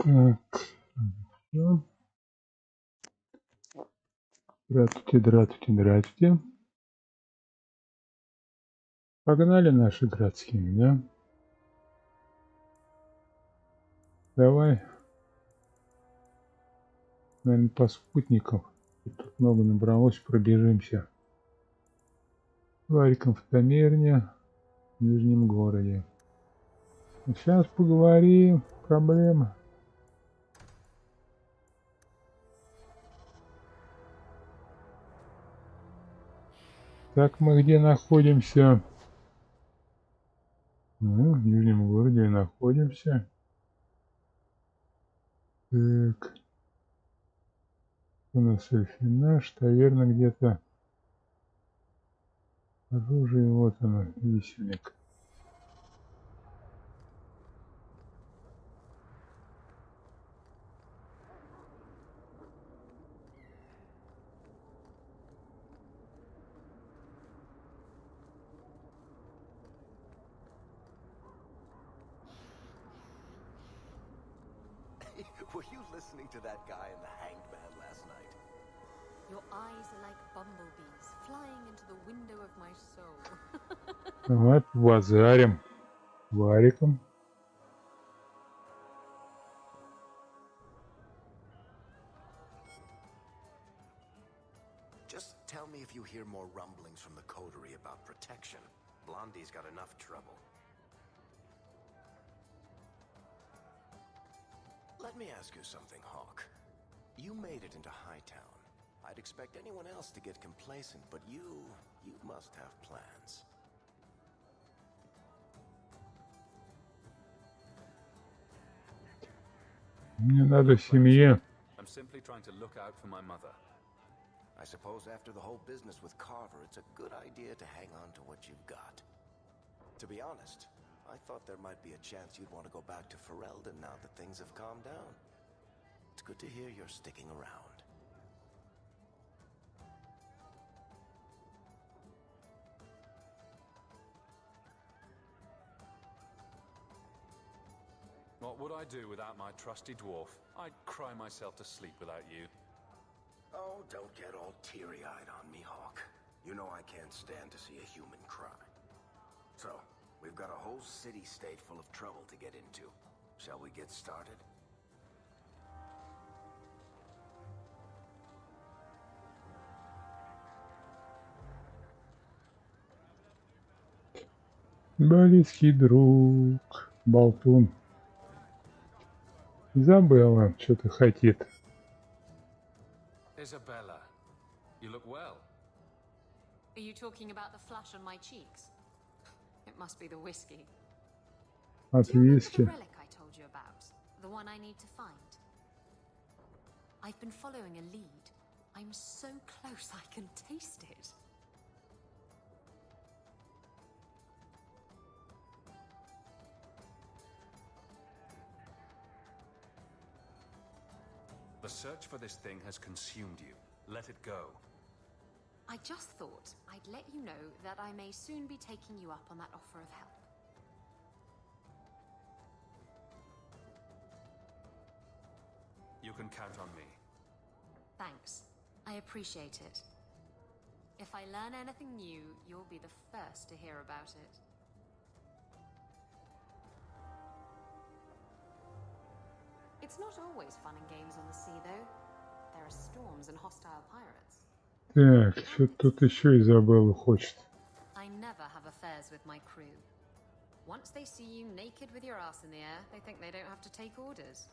Так. Ну, здравствуйте, здравствуйте, здравствуйте. Погнали наши городские, да? Давай, наверное, по спутникам. Тут много набралось, пробежимся. Вариком в Тамерне, в Нижнем городе. Сейчас поговорим. Проблема. Так, мы где находимся? Ну, в Нижнем городе находимся. Так. У нас эльфинаж, таверна где-то. Оружие, вот оно, висельник. Were you listening to that guy in the hanged man last night? Your eyes are like bumblebees flying into the window of my soul. Давай побазарим. Вариком. Just tell me if you hear more rumblings from the coterie about protection. Blondie's got enough trouble. Let me ask you something, Hawk. You made it into Hightown. I'd expect anyone else to get complacent, but you must have plans. Мне надо в семье. I'm simply trying to look out for my mother. I suppose after the whole business with Carver, it's a good idea to hang on to what you've got. To be honest, I thought there might be a chance you'd want to go back to Ferelden now that things have calmed down. It's good to hear you're sticking around. What would I do without my trusty dwarf? I'd cry myself to sleep without you. Oh, don't get all teary-eyed on me, Hawk. You know I can't stand to see a human cry. So, we've got a whole city-state full of trouble to get into. Shall we get started? Близкий друг. Болтун. Забыла, что-то хотит. Isabella, you look well. Are you talking about the flush on my cheeks? It must be the whiskey. От Do you remember виски. the relic I told you about? The one I need to find? I've been following a lead. I'm so close I can taste it. The search for this thing has consumed you. Let it go. I just thought I'd let you know that I may soon be taking you up on that offer of help. You can count on me. Thanks. I appreciate it. If I learn anything new, you'll be the first to hear about it. It's not always fun and games on the sea, though. There are storms and hostile pirates. Так, что-то тут еще Изабелла хочет. I never have affairs with my crew. Once they see you naked with your ass in the air, they think they don't have to take orders.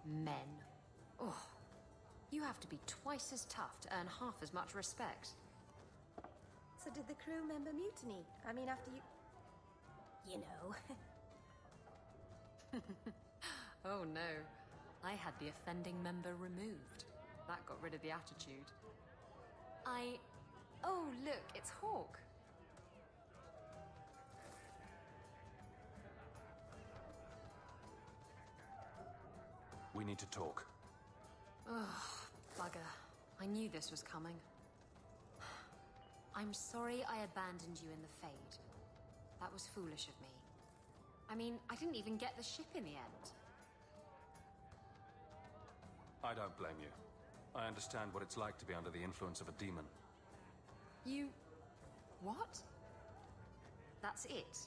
Men. Oh, you have to be twice as tough to earn half as much respect. So did the crew member mutiny? I mean, after you... You know. Oh no, I had the offending member removed. That got rid of the attitude. Oh look, it's Hawk. We need to talk. Ugh, bugger. I knew this was coming. I'm sorry I abandoned you in the Fade. That was foolish of me. I mean, I didn't even get the ship in the end. I don't blame you. I understand what it's like to be under the influence of a demon. You... what? That's it?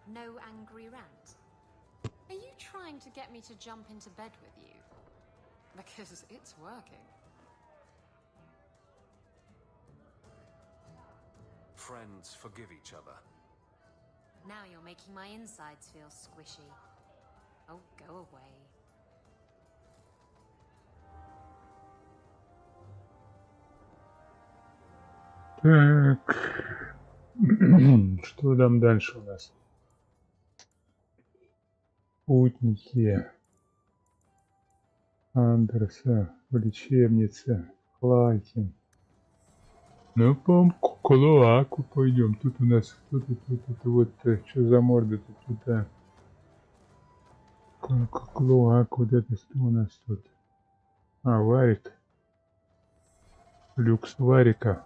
No angry rant? Are you trying to get me to jump into bed with you? Because it's working. Friends forgive each other. Now you're making my insides feel squishy. Oh, go away. Так. Что там дальше у нас? Путники. Андерса. В лечебнице. Клаки. Ну, по-моему, к Клоаку пойдем. Тут у нас... Тут вот... Что за морда тут? Клоак. Вот это что у нас тут? А, Варик. Люкс Варика.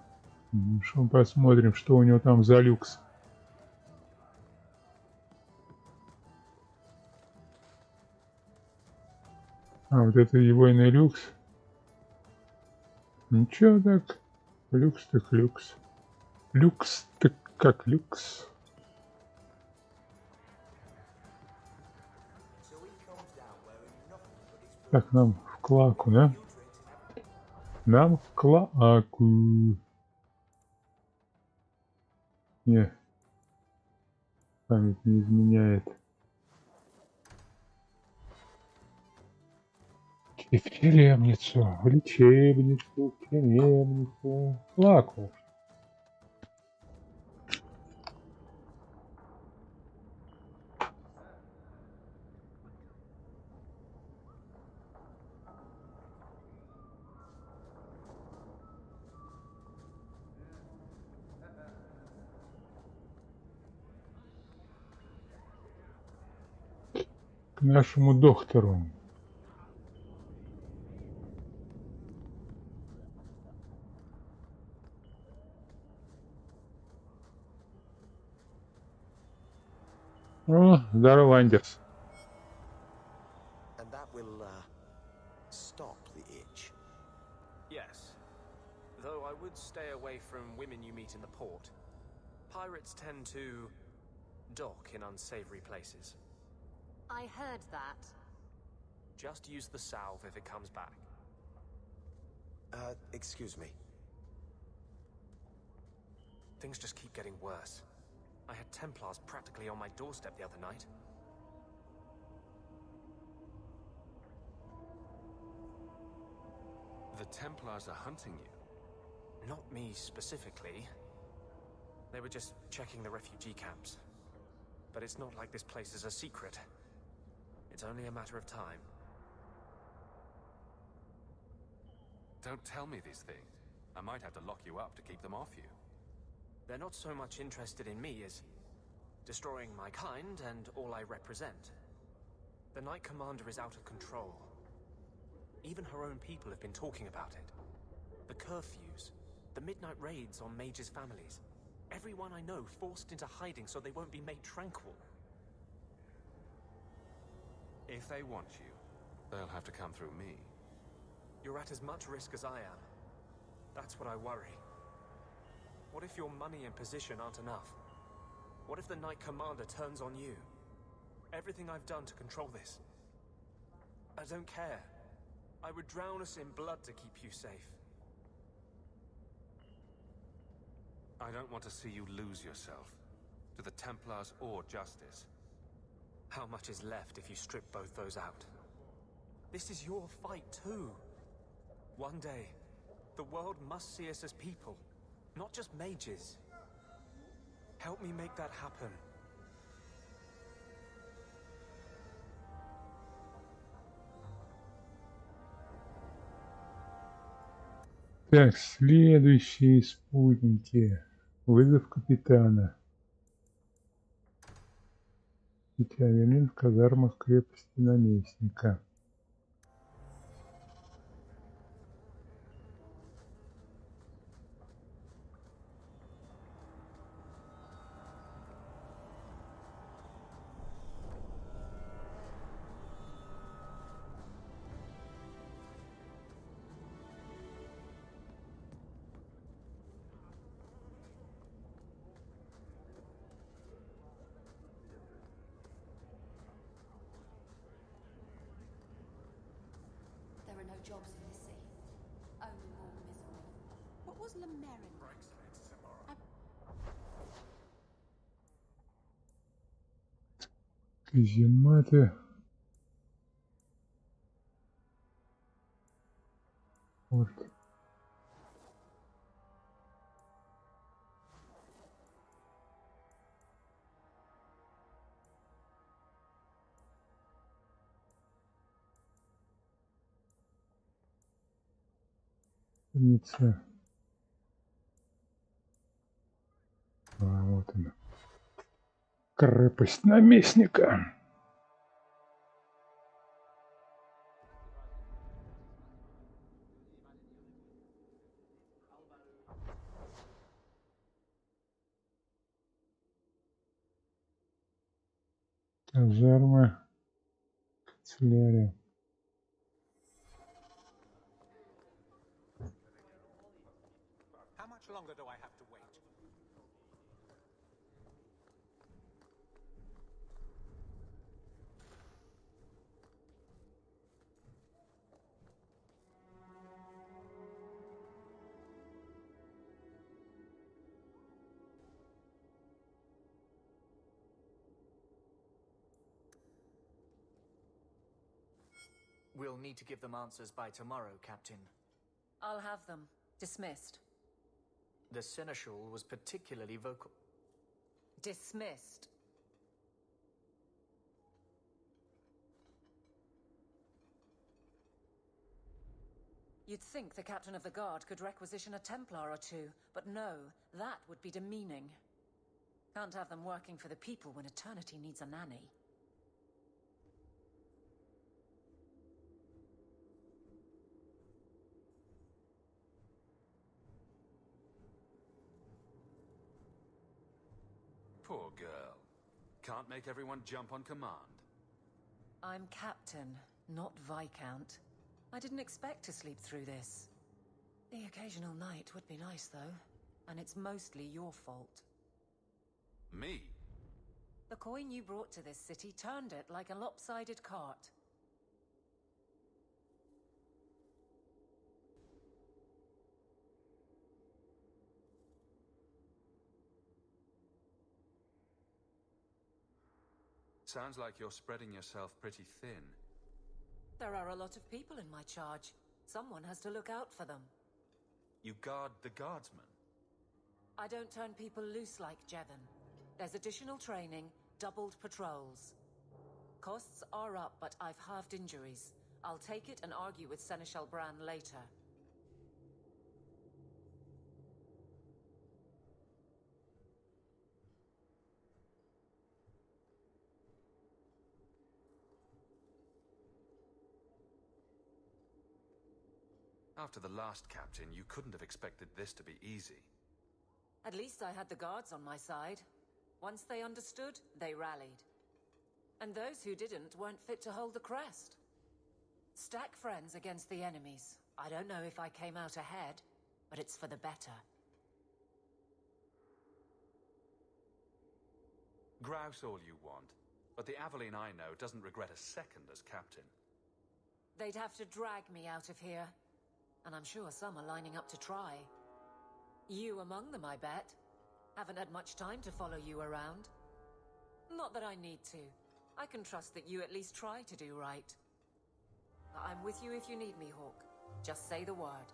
Что посмотрим, что у него там за люкс. А, вот это его иной люкс. Ничего так. Люкс так люкс. Люкс так как люкс. Так, нам в Клаку, да? Нам в Клаку. Не. Память не изменяет. И в тюремницу, в лечебницу, в тюремницу. Клаку. К нашему доктору. О, здорово, Андерс. And that will, stop the itch. Yes. Though I would stay away from women you meet in the port. Pirates tend to dock in unsavory places. I heard that. Just use the salve if it comes back. Excuse me. Things just keep getting worse. I had Templars practically on my doorstep the other night. The Templars are hunting you. Not me specifically. They were just checking the refugee camps. But it's not like this place is a secret. It's only a matter of time. Don't tell me these things. I might have to lock you up to keep them off you. They're not so much interested in me as destroying my kind and all I represent. The Knight Commander is out of control. Even her own people have been talking about it. The curfews, the midnight raids on mages' families. Everyone I know forced into hiding so they won't be made tranquil. If they want you, they'll have to come through me. You're at as much risk as I am. That's what I worry. What if your money and position aren't enough? What if the Knight Commander turns on you? Everything I've done to control this. I don't care. I would drown us in blood to keep you safe. I don't want to see you lose yourself. To the Templars or justice. How much is left if you strip both those out? This is your fight too. One day, the world must see us as people, not just mages. Help me make that happen. Так, следующие спутники. Вызов капитана. Петя в казармах крепости наместника. jobs in the sea. Only more miserable. What was Lemerin? Казематы. Вот. Страница. Вот она. Крепость наместника. Казарма. Канцелярия. How much longer do I have to wait? We'll need to give them answers by tomorrow, Captain. I'll have them. Dismissed. The Seneschal was particularly vocal. Dismissed. You'd think the captain of the guard could requisition a Templar or two, but no, that would be demeaning. Can't have them working for the people when eternity needs a nanny. Poor girl. Can't make everyone jump on command. I'm captain, not viscount. I didn't expect to sleep through this. The occasional night would be nice, though. And it's mostly your fault. Me? The coin you brought to this city turned it like a lopsided cart. Sounds like you're spreading yourself pretty thin. There are a lot of people in my charge. Someone has to look out for them. You guard the guardsmen? I don't turn people loose like Jevon. There's additional training, doubled patrols. Costs are up, but I've halved injuries. I'll take it and argue with Seneschal Bran later. After the last captain, you couldn't have expected this to be easy. At least I had the guards on my side. Once they understood, they rallied. And those who didn't weren't fit to hold the crest. Stack friends against the enemies. I don't know if I came out ahead, but it's for the better. Grouse all you want, but the Aveline I know doesn't regret a second as captain. They'd have to drag me out of here. And I'm sure some are lining up to try. You among them, I bet. Haven't had much time to follow you around. Not that I need to. I can trust that you at least try to do right. I'm with you if you need me, Hawk. Just say the word.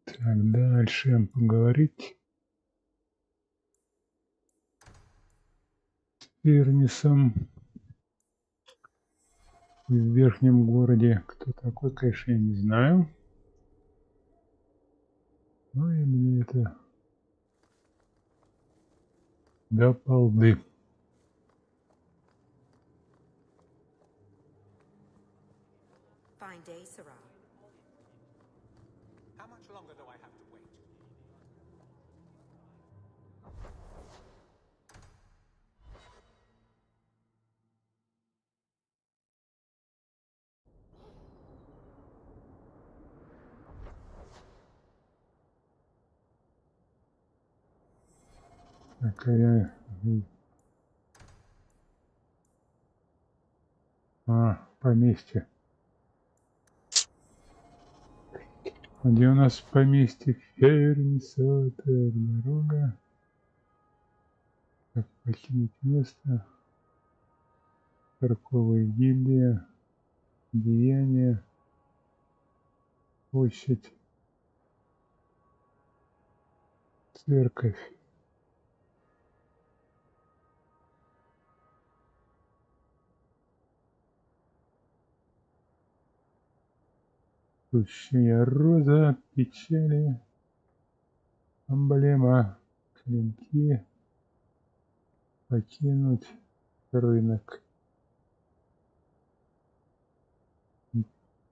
Так, дальше поговорить с Фернисом в верхнем городе. Кто такой, конечно, я не знаю. Ну и мне это до полды. Fine day, Sarah. How much longer do I have to wait? Какая Поместье. Где у нас поместье? Фернисот, дорога. Как покинуть место? Торговая гильдия. Деяние. Площадь. Церковь. Сущая роза, печали, эмблема, клинки, покинуть рынок.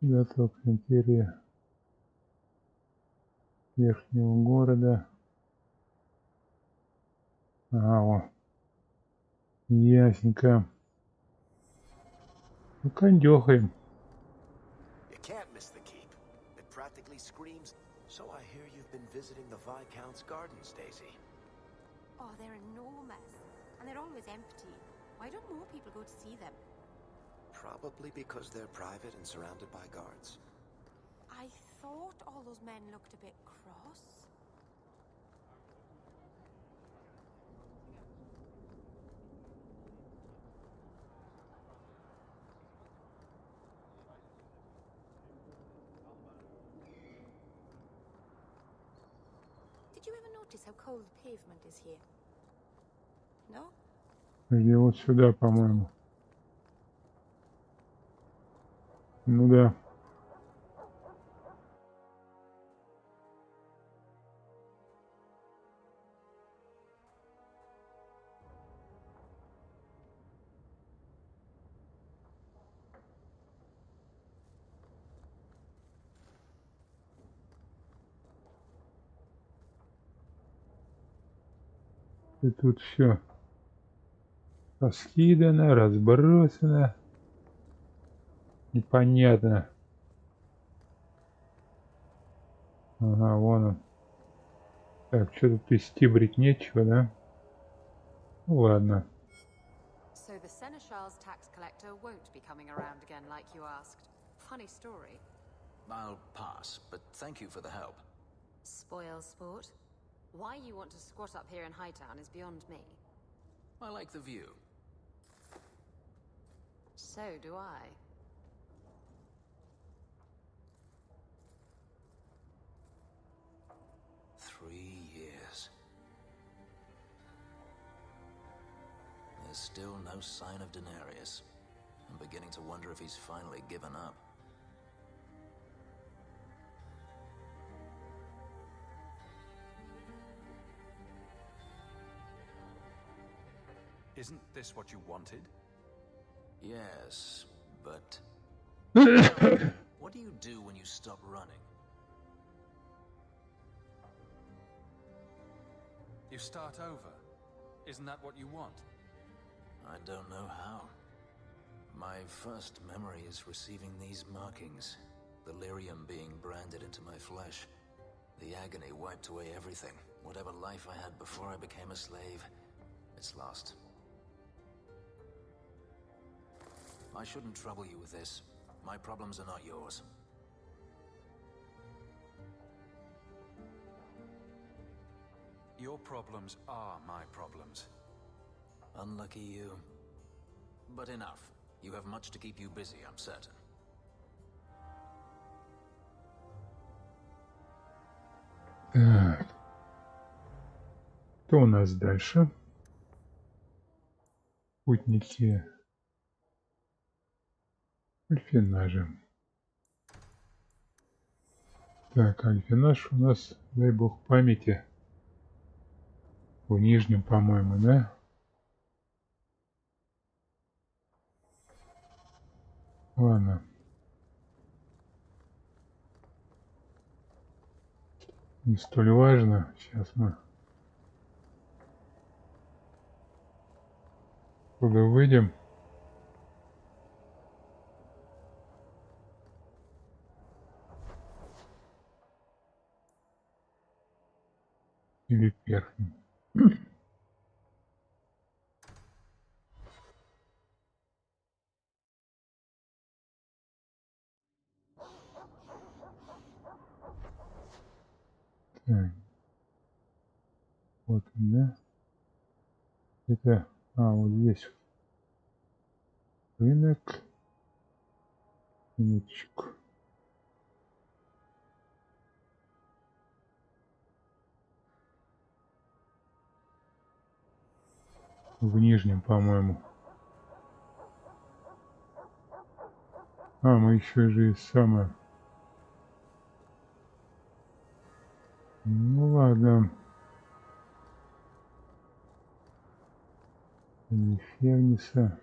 Готов империя верхнего города. Ага, ясненько. Ну, кондёхаем. You can't miss the keep. It practically screams. So I hear you've been visiting the Viscount's gardens, Daisy. Oh, they're enormous. And they're always empty. Why don't more people go to see them? Probably because they're private and surrounded by guards. I thought all those men looked a bit cross. Did you ever notice how cold the pavement is here? No? Где вот сюда, по-моему. Ну да. И тут все раскидано, разбросано. Непонятно. Ага, вон он. Так, что тут и стибрить нечего, да? Ну ладно. So the Seneschal's tax collector won't be coming around again like you asked. Funny story. I'll pass, but thank you for the help. Spoil sport. Why you want to squat up here in Hightown is beyond me. I like the view. So do I. Years. There's still no sign of Daenerys. I'm beginning to wonder if he's finally given up. Isn't this what you wanted? Yes, but what do you do when you stop running? You start over. Isn't that what you want? I don't know how. My first memory is receiving these markings, the lyrium being branded into my flesh. The agony wiped away everything. Whatever life I had before I became a slave, it's lost. I shouldn't trouble you with this. My problems are not yours. Your problems are my problems. Unlucky you. But enough. You have much to keep you busy, I'm certain. Так. Что у нас дальше? Путники. Альфинажи. Так, альфинаж у нас, дай бог памяти, в нижнем, по-моему, да? Ладно. Не столь важно. Сейчас мы туда выйдем. Или верхним. Так. Вот он, да? Это, вот здесь рынок. Минуточку. В нижнем, по-моему. Мы еще же и самое. Ну ладно. Ферниса.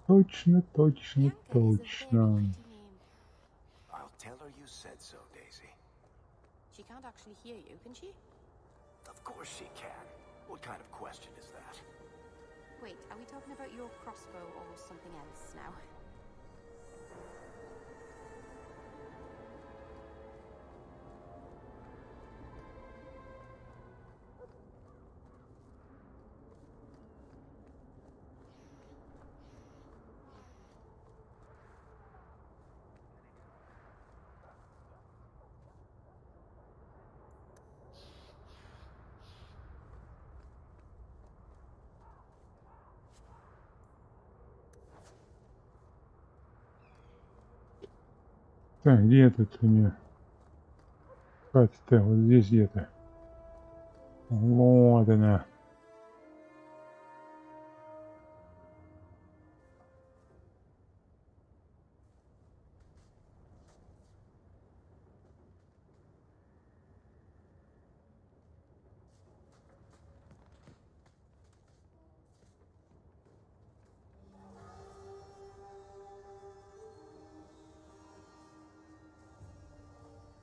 Точно. Точно. I'll tell her you said so, Daisy. She can't actually hear you, can she? Of course she can. What kind of question is that? Wait, are we talking about your crossbow or something else now? Так, где тут у меня? Хата-то вот здесь где-то. Вот она.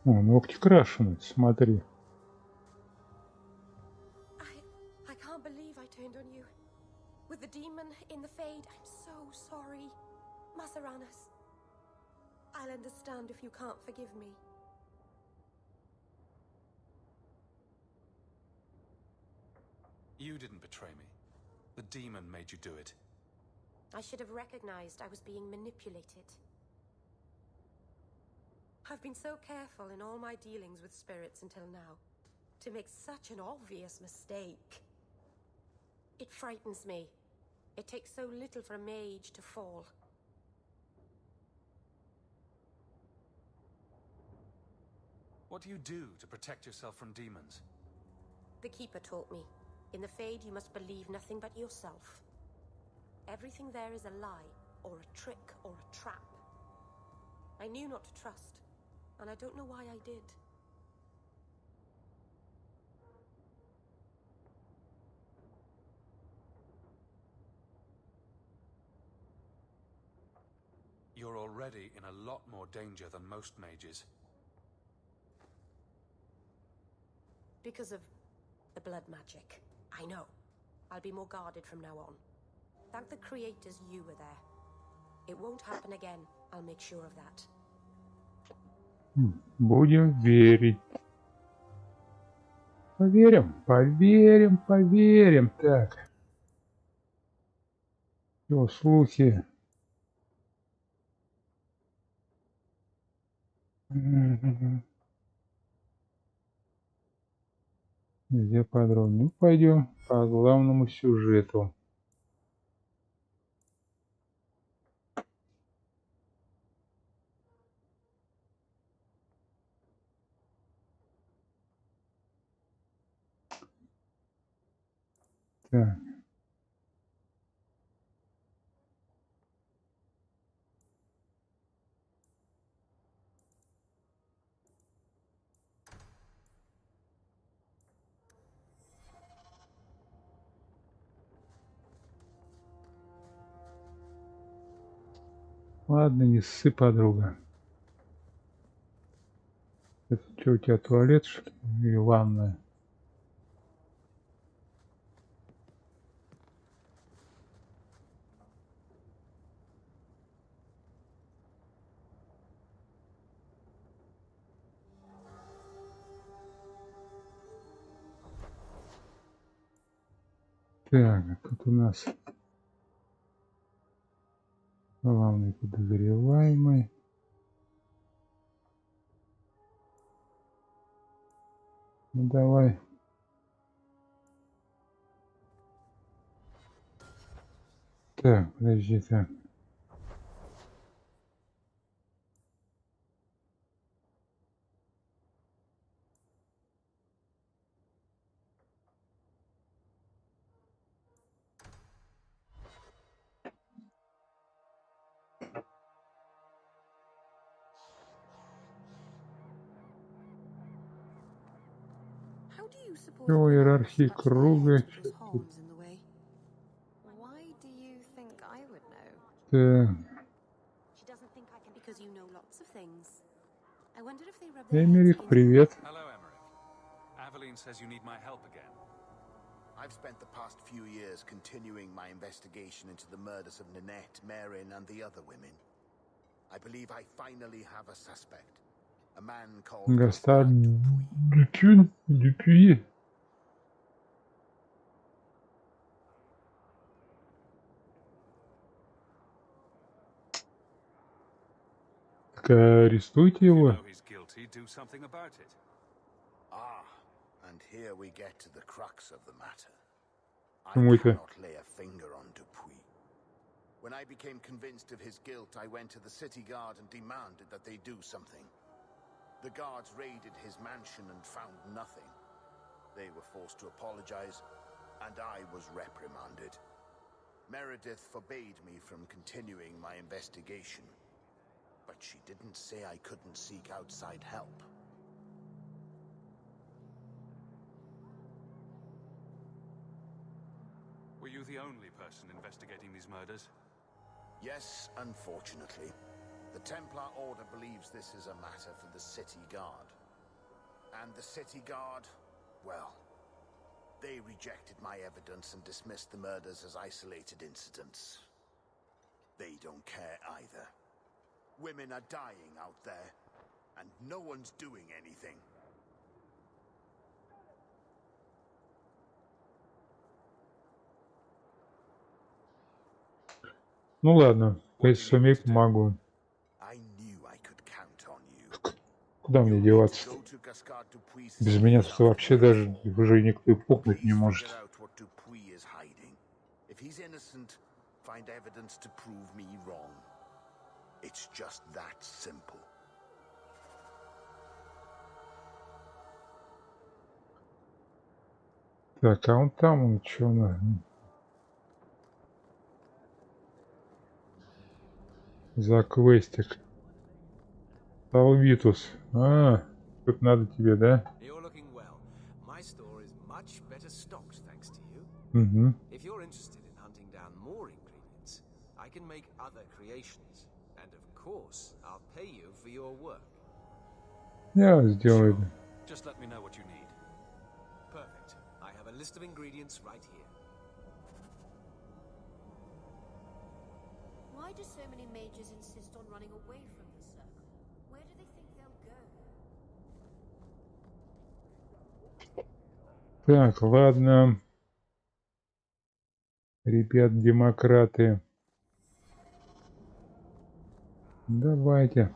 Ногти крашены, смотри. I can't believe I turned on you. With the demon in the Fade, I'm so sorry. Masaranas, I'll understand if you can't forgive me. You didn't betray me. The demon made you do it. I should have recognized I was being manipulated. I've been so careful in all my dealings with spirits until now. To make such an obvious mistake. It frightens me. It takes so little for a mage to fall. What do you do to protect yourself from demons? The Keeper taught me. In the Fade, you must believe nothing but yourself. Everything there is a lie, or a trick, or a trap. I knew not to trust, and I don't know why I did. You're already in a lot more danger than most mages. Because of the blood magic. I know. I'll be more guarded from now on. Thank the creators you were there. It won't happen again. I'll make sure of that. Будем верить. Поверим. Так. Все, слухи. Где подробнее? Пойдем по главному сюжету. Так. Ладно, не ссы, подруга. Это что, у тебя туалет, что ли? Или ванная? Так, а тут у нас главный подозреваемый. Ну давай. Так, подожди, так. How do you suppose Всё, the woman иерархии scratched my круга. head put his Чё тут? horns in the way? Why do you think I would know? Так. She doesn't think I can because you know lots of things. I wonder if they rub their heads Эмерик, against привет. Hello, Emmerich. Aveline says you need my help again. I've spent the past few years continuing my investigation into the murders of Nanette, Marin, and the other women. I believe I finally have a suspect. A man called Гастар Dupuy. Дюпюи. Так арестуйте If you его. know he's guilty, do something about it. Ah, and here we get to the crux of the matter. I Почему это? cannot lay a finger on Dupuy. When I became convinced of his guilt, I went to the city guard and demanded that they do something. The guards raided his mansion and found nothing. They were forced to apologize, and I was reprimanded. Meredith forbade me from continuing my investigation. But she didn't say I couldn't seek outside help. Were you the only person investigating these murders? Yes, unfortunately. The Templar Order believes this is a matter for the City Guard. And the City Guard, well, they rejected my evidence and dismissed the murders as isolated incidents. They don't care either. Women are dying out there, and no one's doing anything. Ну ладно, What если do you need me сумею, to do? помогу. I knew I could count on you. Куда мне You'll need деваться? to go to Cascade Dupuy's Без city меня this тут вообще даже afternoon. уже никто и пукнуть не Please может. figure out what Dupuy is hiding. If he's innocent, find evidence to prove me wrong. It's just that simple. Так, а он там, он что на... За квестик. Салвитус. А, тут надо тебе, да? You're looking well. My store is much better stocked thanks to you. Угу. If you're interested in hunting down more ingredients, I can make other creations. And of course, I'll pay you for your work. Я сделаю. Sure. Just let me know what you need. Perfect. I have a list of ingredients right here. Why do so many mages insist on running away from the circle? Where do they think they'll go? Так, ладно. Ребят-демократы. Давайте.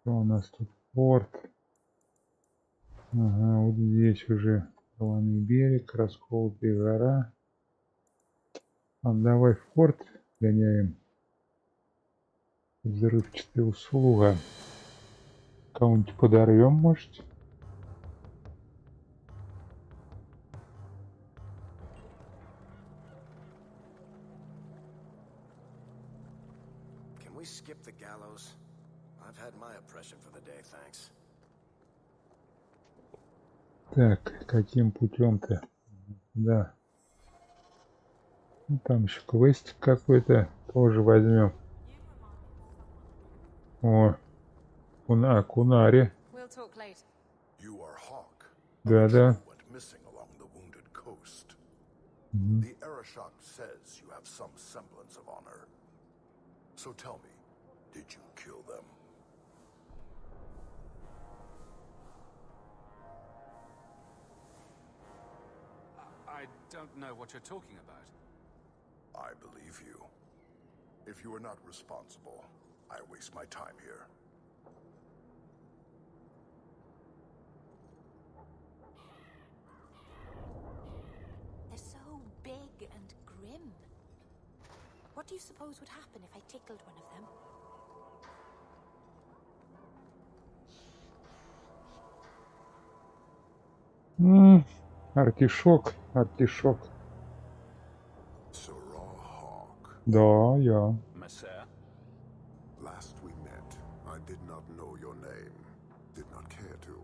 Что у нас тут? Порт. Ага, вот здесь уже Плавный берег, Расколотая гора. А давай в порт гоняем. Взрывчатая услуга. Кого-нибудь подорвем, может? Can we skip the gallows? I've had my oppression for the day, thanks. Так, каким путем-то? Да. Ну, там еще квестик какой-то тоже возьмем. О, Кунари. We'll talk later. You are Hawk. Да-да. Went missing along the wounded coast. Мгм. The Arashok says you have some semblance of honor. So tell me, don't know what you're talking about. I believe you. If you are not responsible, I waste my time here. They're so big and grim. What do you suppose would happen if I tickled one of them? Артишок, артишок. Sirrah Hawk. Да, я. Monsieur? Last we met, I did not know your name. Did not care to.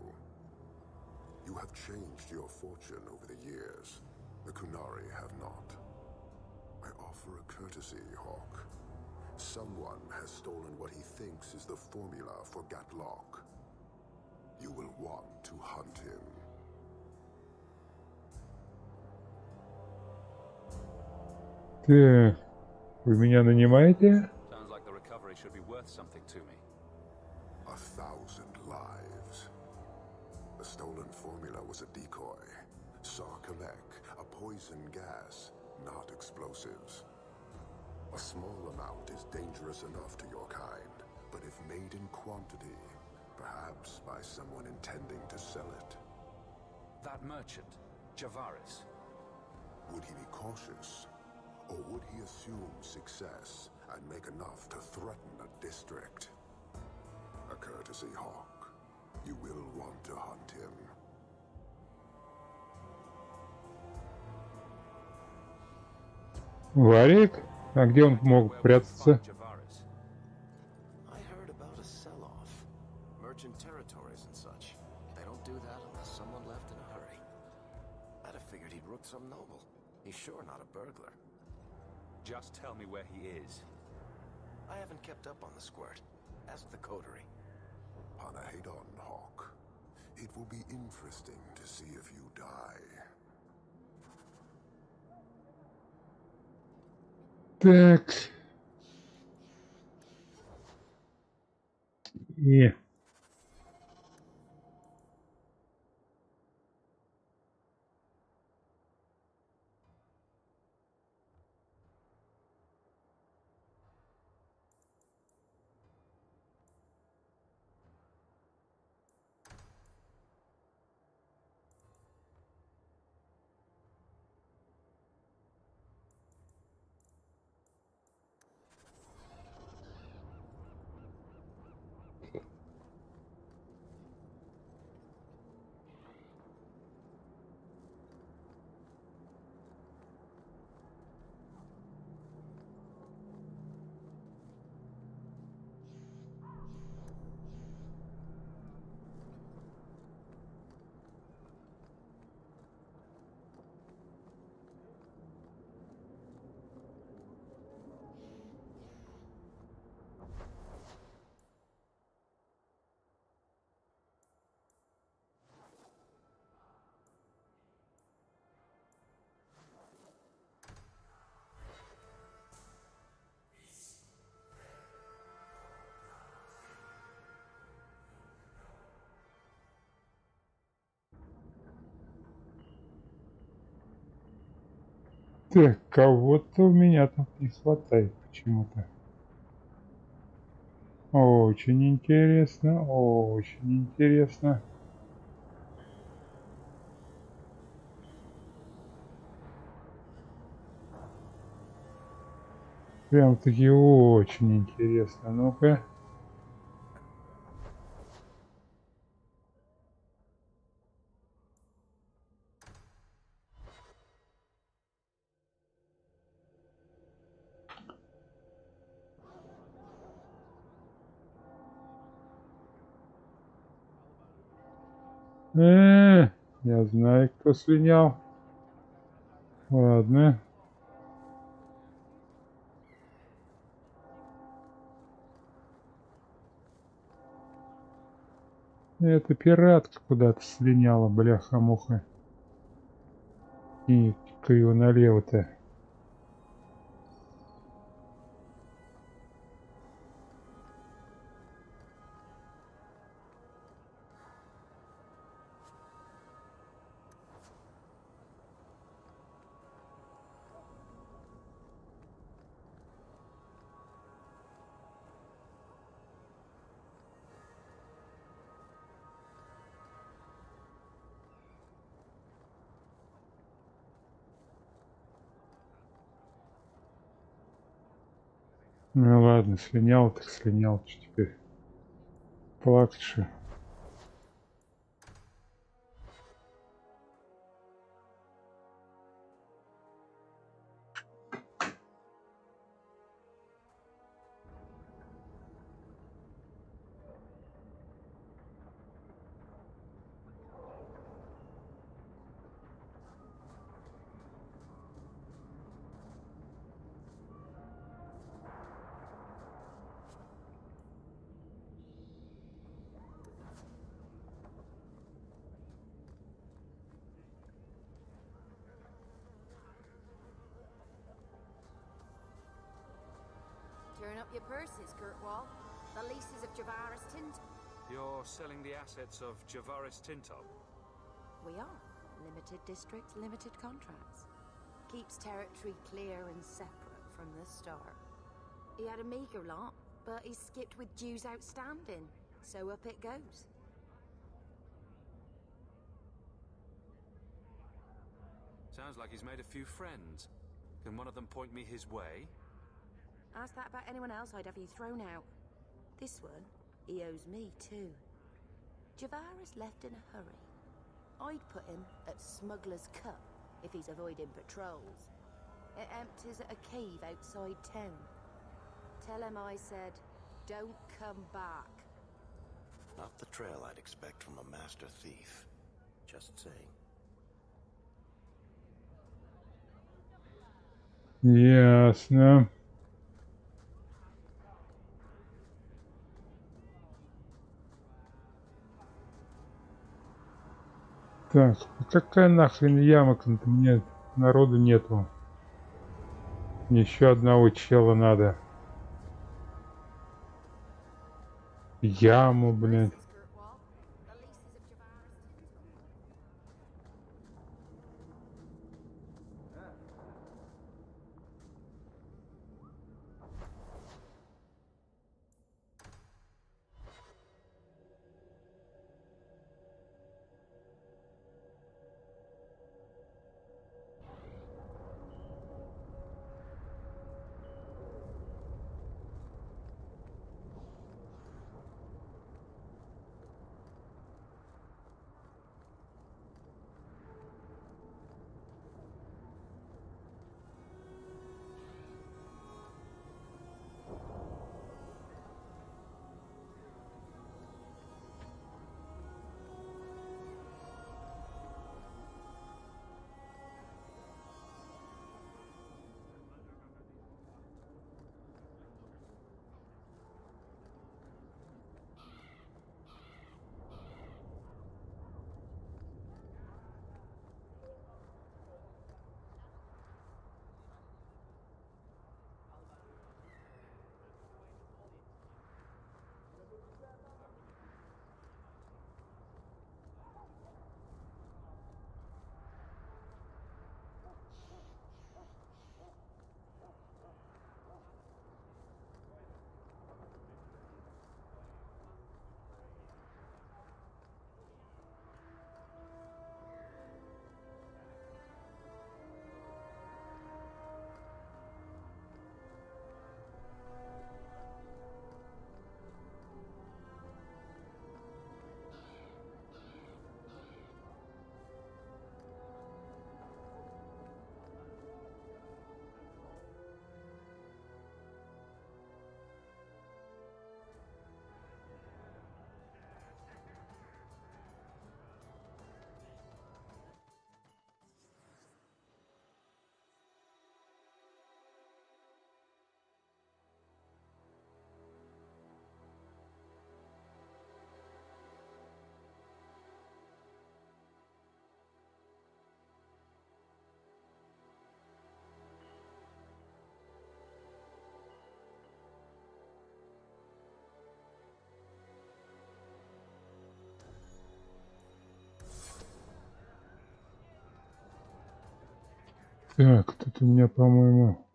You have changed your fortune over the years. The Kunari have not. I offer a courtesy, Hawk. Someone has stolen what he thinks is the formula for Gatlock. You will want to hunt him. Так, вы меня нанимаете? Sounds like the recovery should be worth something to me. 1,000 lives. The stolen formula was a decoy. Sarkalek, a poison gas, not explosives. A small amount is dangerous enough to your kind, but if made in quantity, perhaps by someone intending to sell it. That merchant, Javaris. Would he be cautious? Or would he assume success and make enough to threaten a district? A courtesy, Hawk. You will want to hunt him. Варик? А где он мог прятаться? I heard about a sell-off. Merchant territories and such. They don't do that unless someone left in a hurry. I'd have figured he'd rooked some noble. He's sure not a burglar. Just tell me where he is. I haven't kept up on the squirt. Ask the coterie. Panahedon, Hawk. It will be interesting to see if you die. Так. И... Так, кого-то у меня тут не хватает почему-то. Очень интересно, очень интересно. Прям-таки очень интересно. Ну-ка. Я знаю, кто слинял. Ладно. Эта пиратка куда-то слиняла, бляха-муха. И криво налево-то. Ну ладно, слинял, так слинял. Что теперь? Плакать что? Turn up your purses, Kurtwall. The leases of Javaris Tint. You're selling the assets of Javaris Tintop? We are. Limited districts, limited contracts. Keeps territory clear and separate from the start. He had a meager lot, but he skipped with dues outstanding. So up it goes. Sounds like he's made a few friends. Can one of them point me his way? Ask that about anyone else, I'd have you thrown out. This one, he owes me too. Javaris left in a hurry. I'd put him at Smuggler's Cut if he's avoiding patrols. It empties at a cave outside town. Tell him I said, don't come back. Not the trail I'd expect from a master thief. Just saying. Ясно. Так, какая нахрен ямок-то? Мне народу нету. Еще одного чела надо. Яму, блядь. Так, тут у меня, по-моему...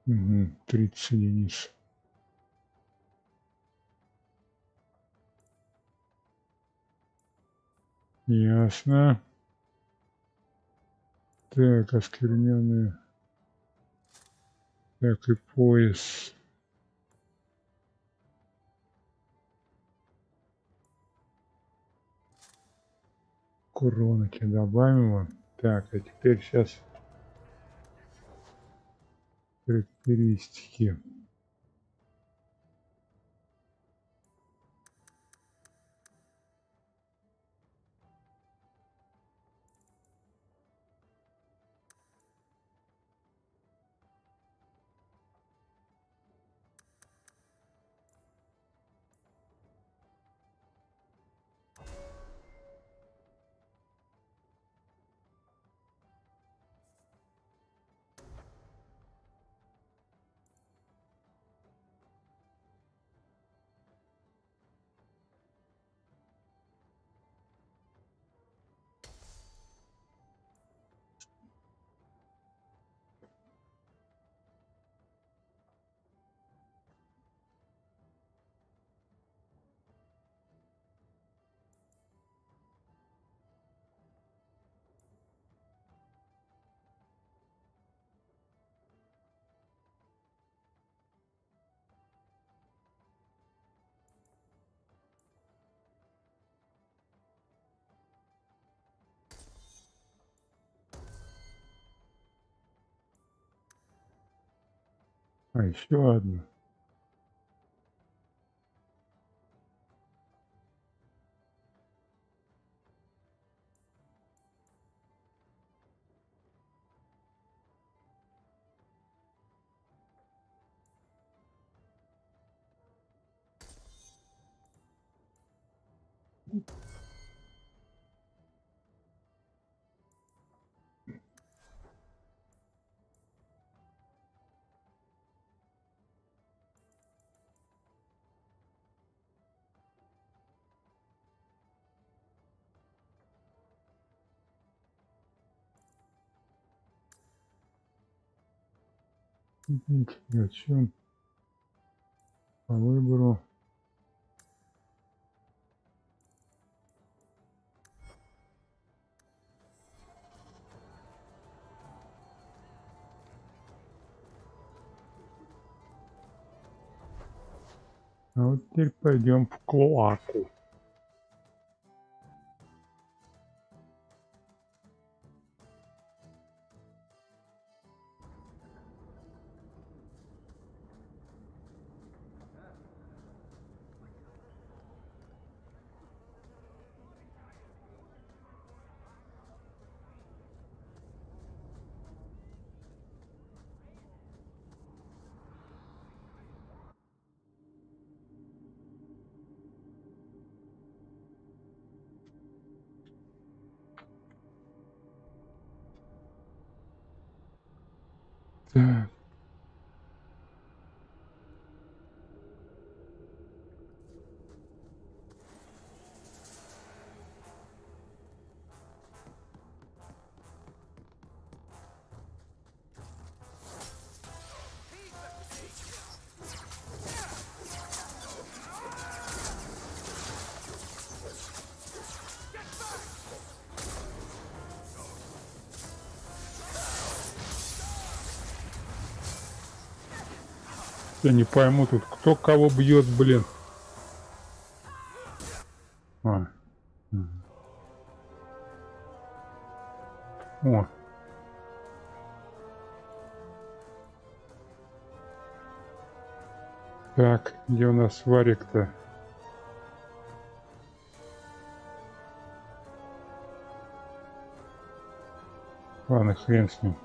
Угу, 30 единиц. Ясно. Так, оскверненные. Так, и пояс. Куроноки добавим его. Так, а теперь сейчас характеристики. А еще одну. О чем? По выбору. А вот теперь пойдем в клоаку. Так. Я не пойму тут, кто кого бьет, блин. А. О. Так, где у нас варик-то? Ладно, хрен с ним.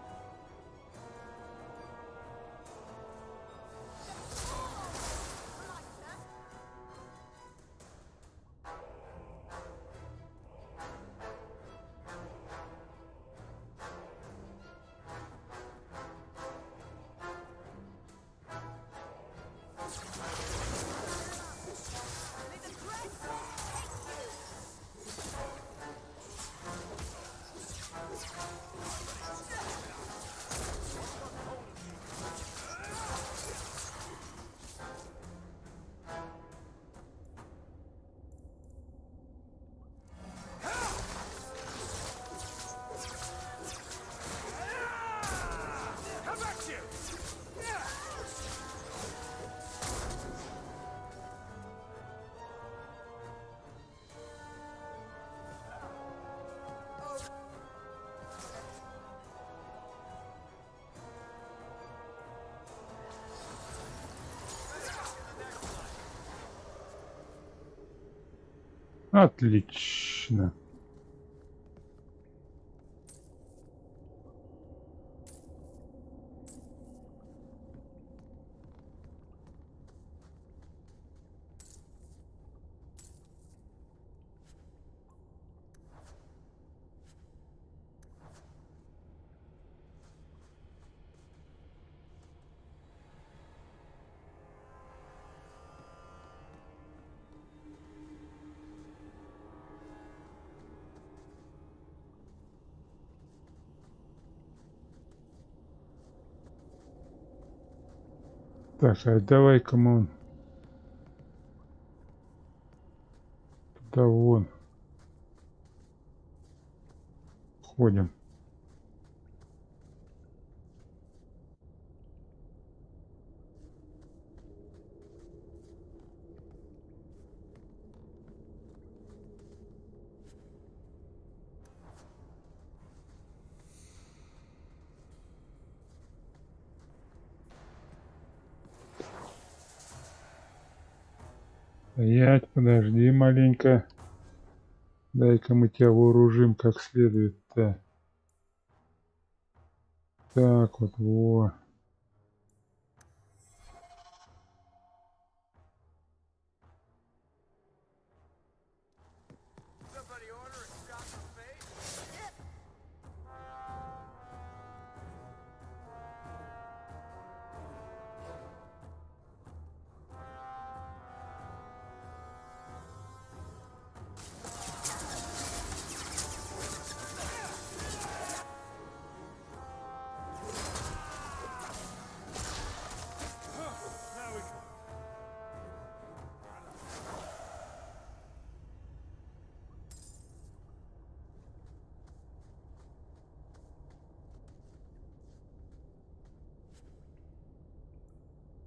Отлично. Так, а давай-ка мы туда вон ходим. Стоять, подожди маленько. Дай-ка мы тебя вооружим как следует-то. Так вот, во.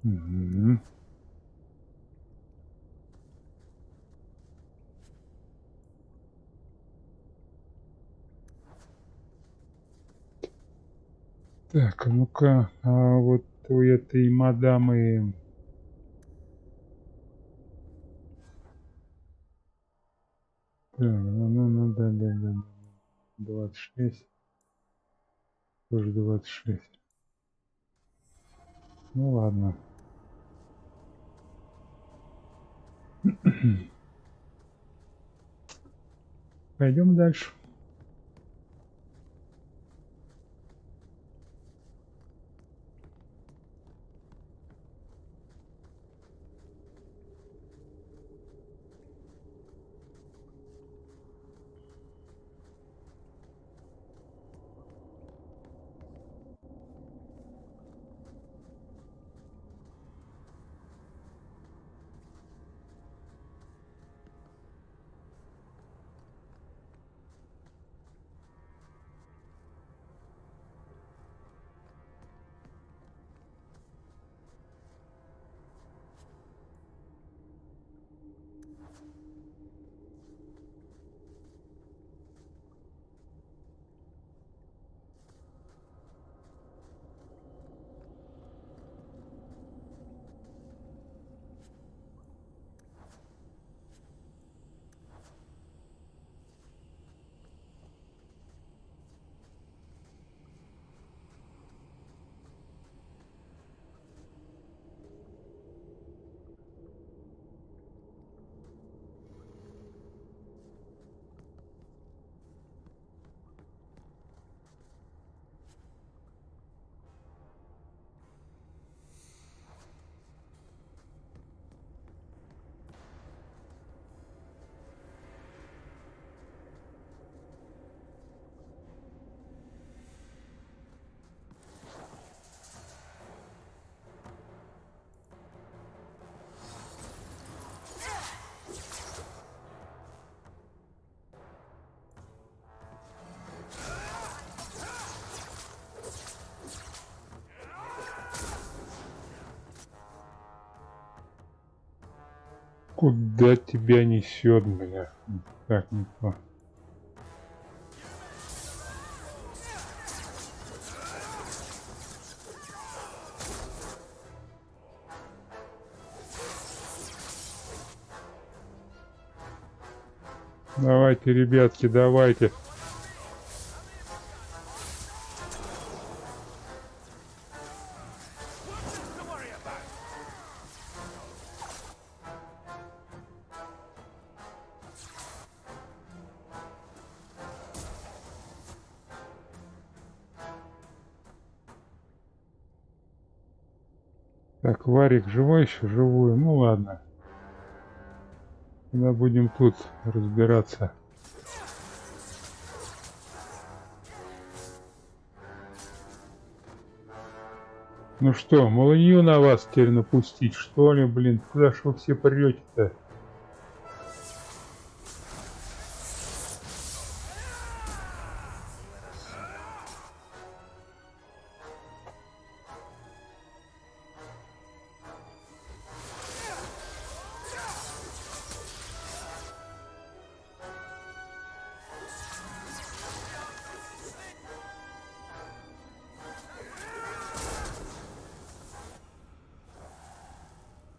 Угу. Так, а ну-ка, а вот у этой мадамы... Так, ну, да. 26. Тоже 26. Ну ладно. Пойдем дальше. Куда тебя несет, бля? Так, не то. Давайте, ребятки, давайте. Так, Варик живой еще? Живой. Ну ладно. Тогда будем тут разбираться. Ну что, молнию на вас теперь напустить, что ли, блин? Куда ж вы все прете-то?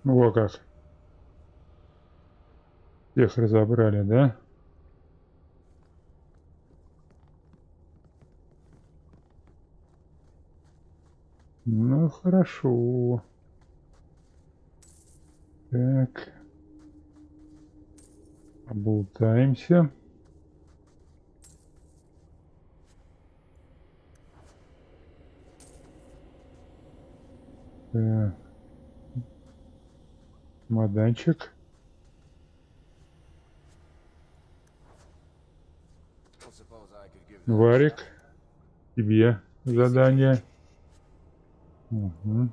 Во как. Всех разобрали, да? Ну, хорошо. Так. Оболтаемся. Так. Чемоданчик. Варик, тебе задание. Угу.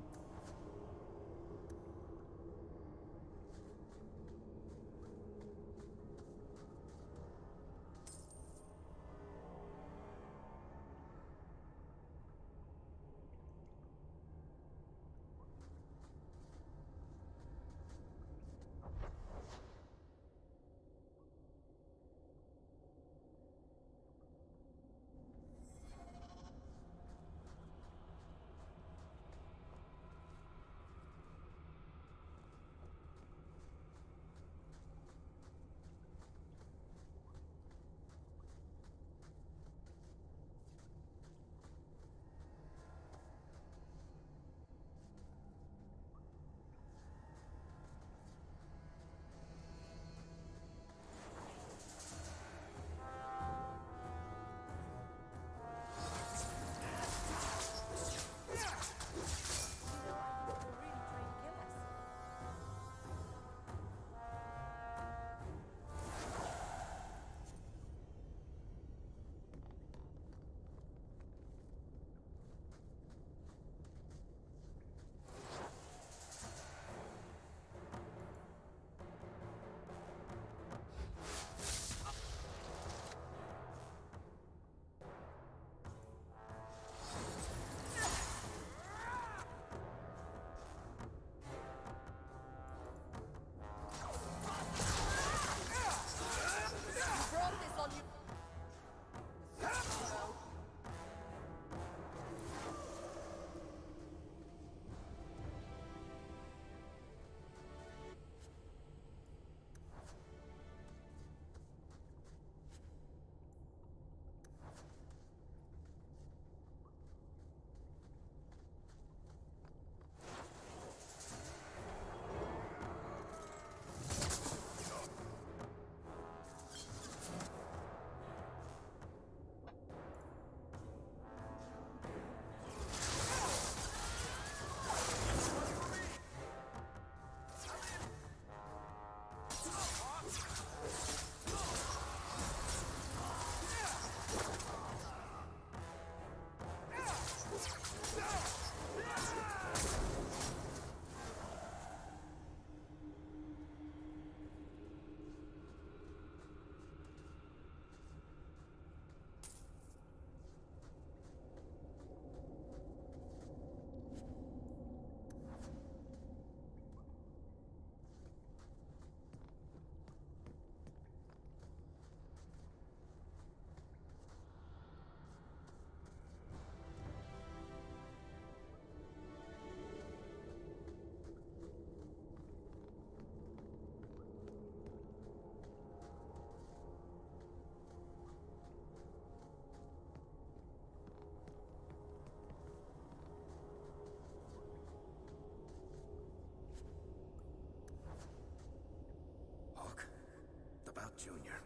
Junior.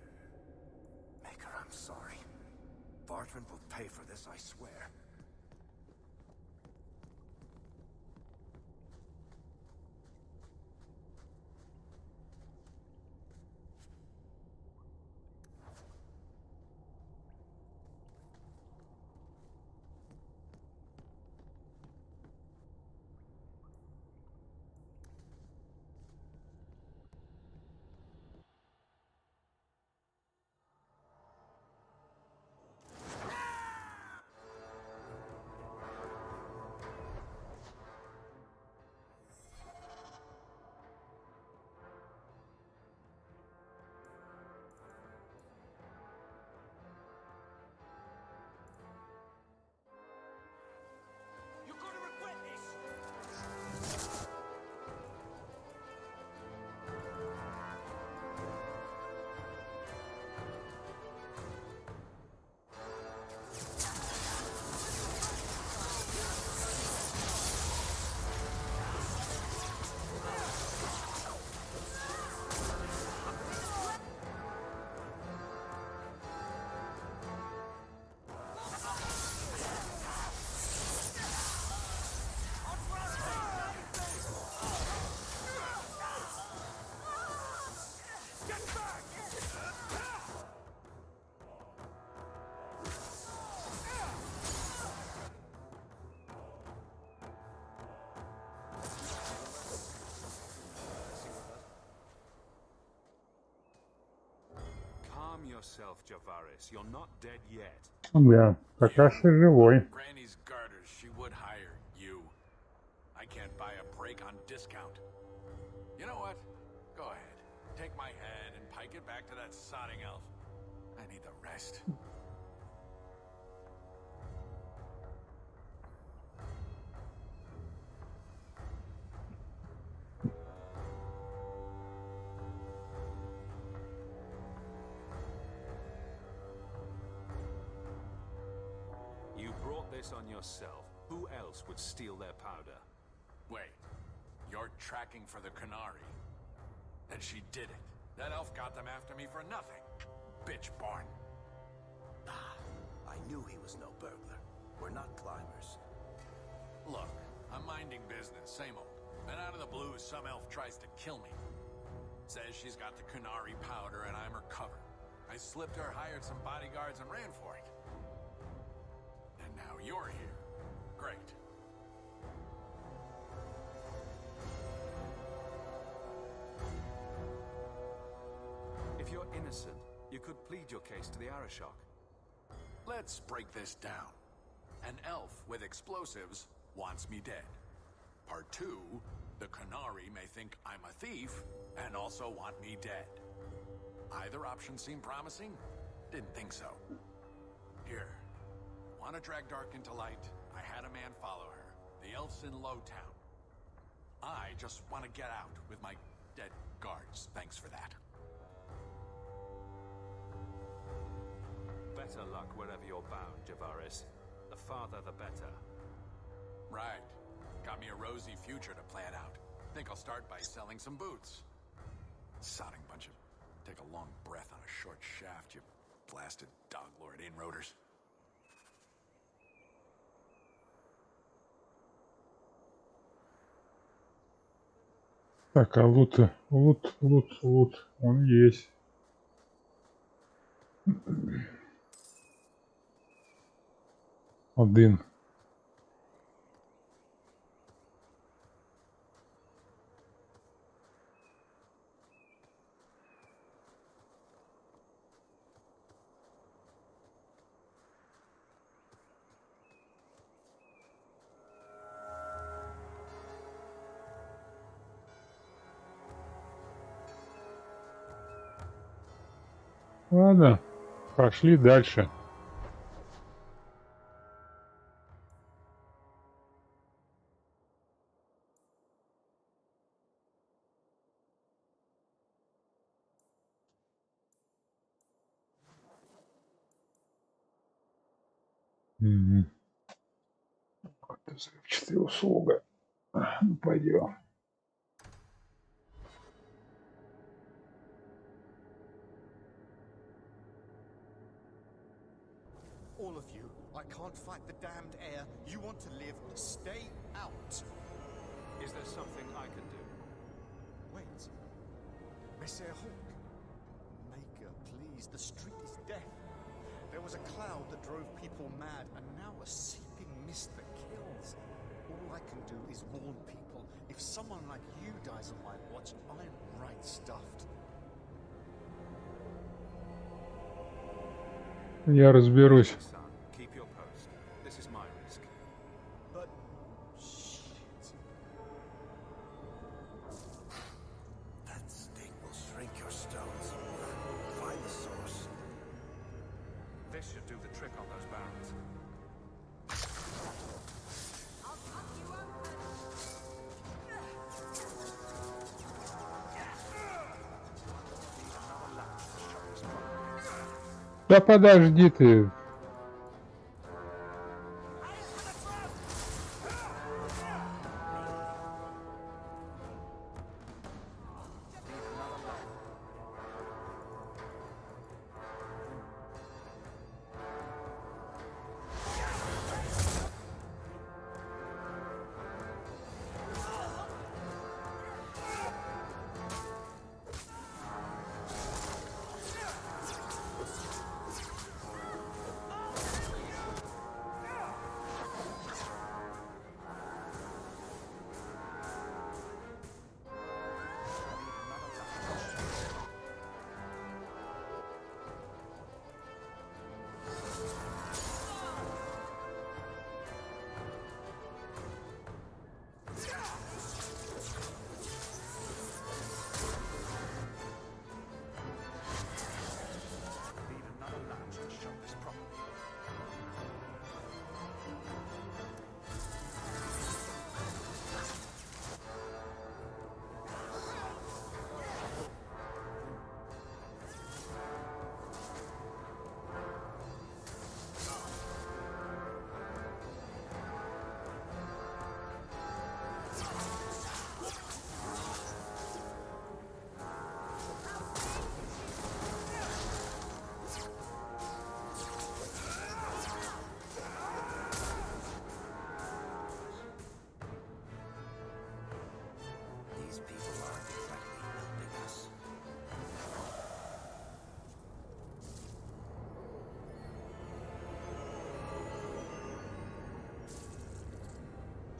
Maker, I'm sorry. Bartman will pay for this, I swear. Calm yourself, Javaris. You're not dead yet. Да, пока что живой. Granny's garters, she would hire you. I can't buy a break on discount. You know what? Go ahead. Take my head and pike it back to that sodding elf. I need the rest. You brought this on yourself. Who else would steal their powder? Wait, you're tracking for the Canary. And she did it. That elf got them after me for nothing. Bitch born. I knew he was no burglar. We're not climbers. Look, I'm minding business, same old. Then out of the blue, some elf tries to kill me. Says she's got the Canary powder and I'm her cover. I slipped her, hired some bodyguards, and ran for it. And now you're here. Great. If you're innocent, you could plead your case to the Arashok. Let's break this down. An elf with explosives wants me dead. Part 2, the Canary may think I'm a thief and also want me dead. Either option seem promising? Didn't think so. Here. Want to drag Dark into light? I had a man follow her. The elf's in Lowtown. I just want to get out with my dead guards. Thanks for that. Better luck wherever you're bound, Javaris. The farther, the better. Right. Got me a rosy future to plan out. Think I'll start by selling some boots. Sodding bunch of... Take a long breath on a short shaft, you blasted dog lord inroaders. Так, а лут. Он есть. Один. Ладно, пошли дальше. Угу. Вот взрывчатая услуга. Ну, пойдем. all of you. I can't fight the damned air. You want to live, stay out. Is there something I can do? Wait. Messiah Hawk. Maker, please. The street is death. There was a cloud that drove people mad, and now a seeping mist that kills. All I can do is warn people. If someone like you dies on my watch, I'm right stuffed. Я разберусь. Keep your post. This is my risk. But shit. That sting will shrink your stones. Find the source. This should do the trick on those barrels. Да подожди ты.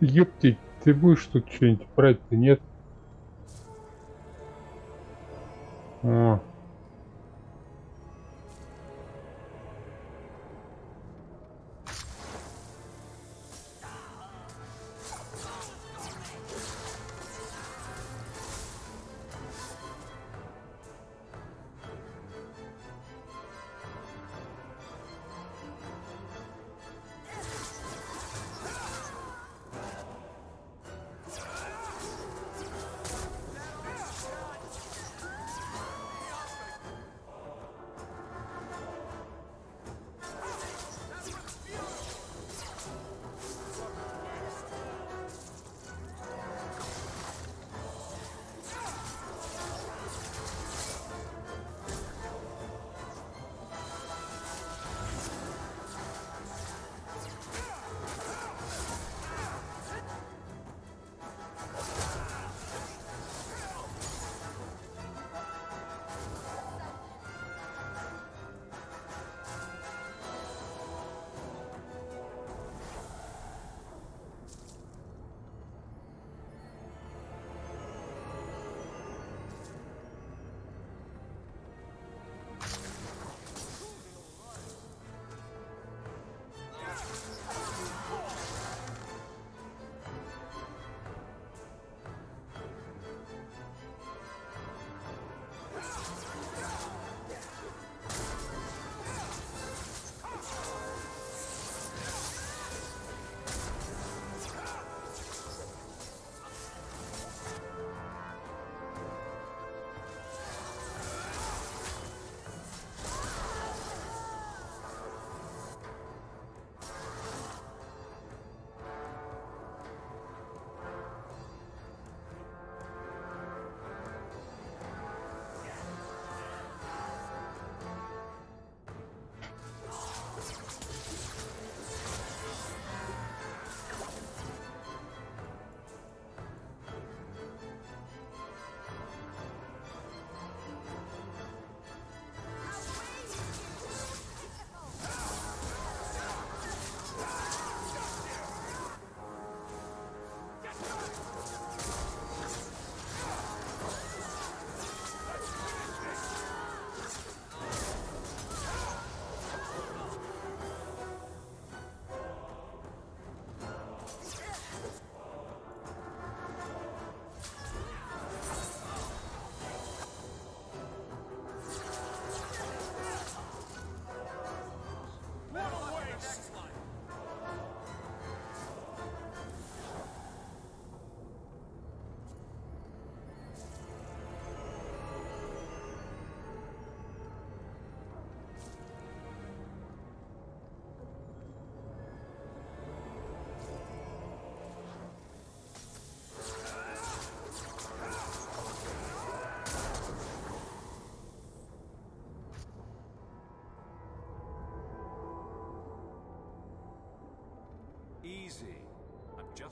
Ёптить, ты будешь тут что-нибудь брать-то, нет? О.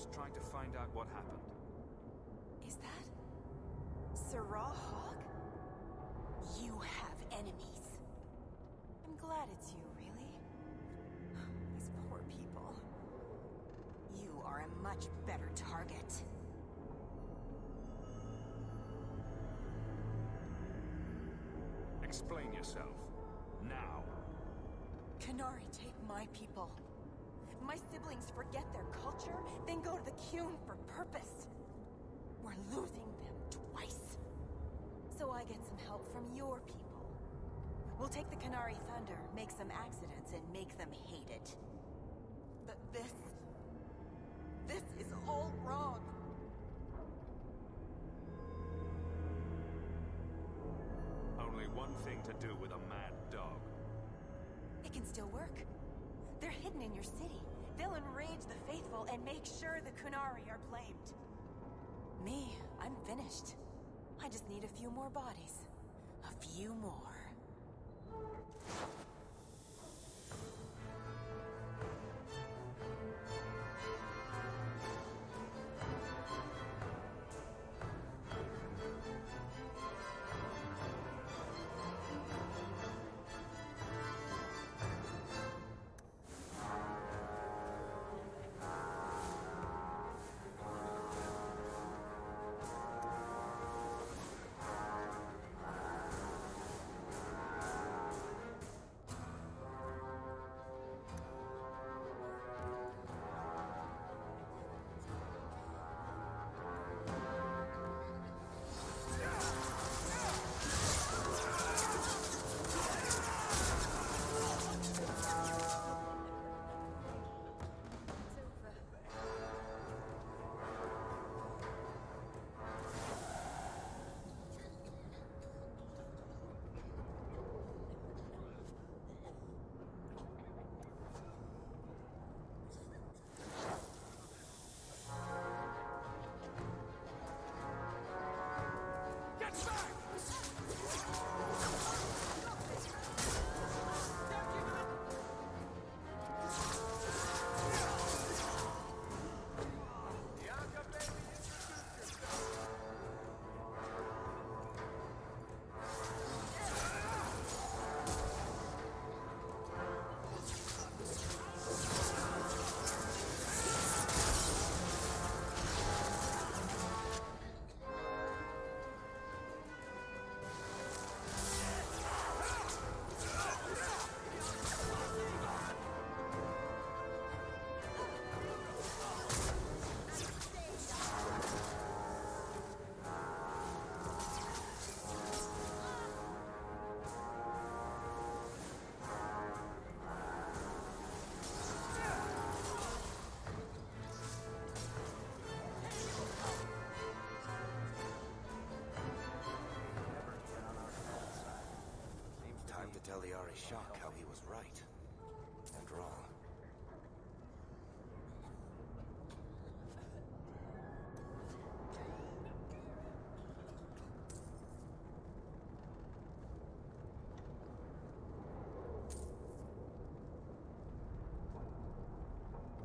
just trying to find out what happened. Is that Sirrah Hawk? You have enemies. I'm glad it's you, really. These poor people. You are a much better target. Explain yourself. Now. Canary take my people. My siblings forget their culture, then go to the Qun for purpose. We're losing them twice. So I get some help from your people. We'll take the Canary Thunder, make some accidents, and make them hate it. But this is all wrong. Only one thing to do with a mad dog. It can still work. They're hidden in your city. They'll enrage the faithful and make sure the Kunari are blamed. Me, I'm finished. I just need a few more bodies. A few more. Tell the Ari Shock how he was right and wrong.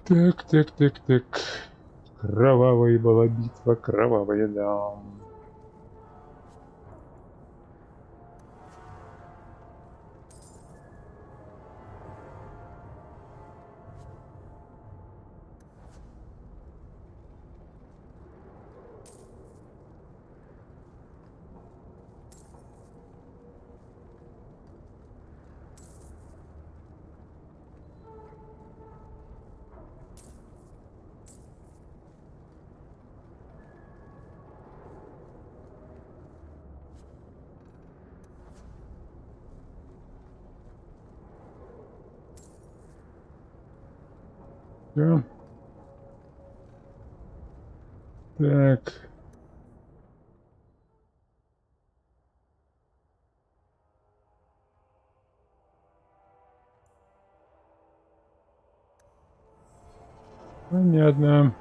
Так. Кровавая была битва, кровавая, да. Да. Так. Понятно.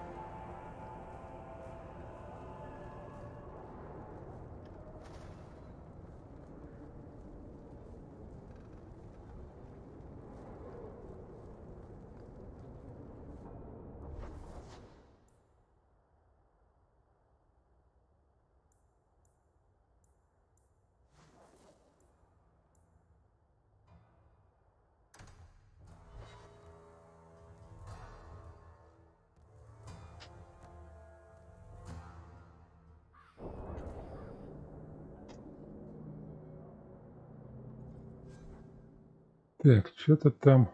Так, что-то там...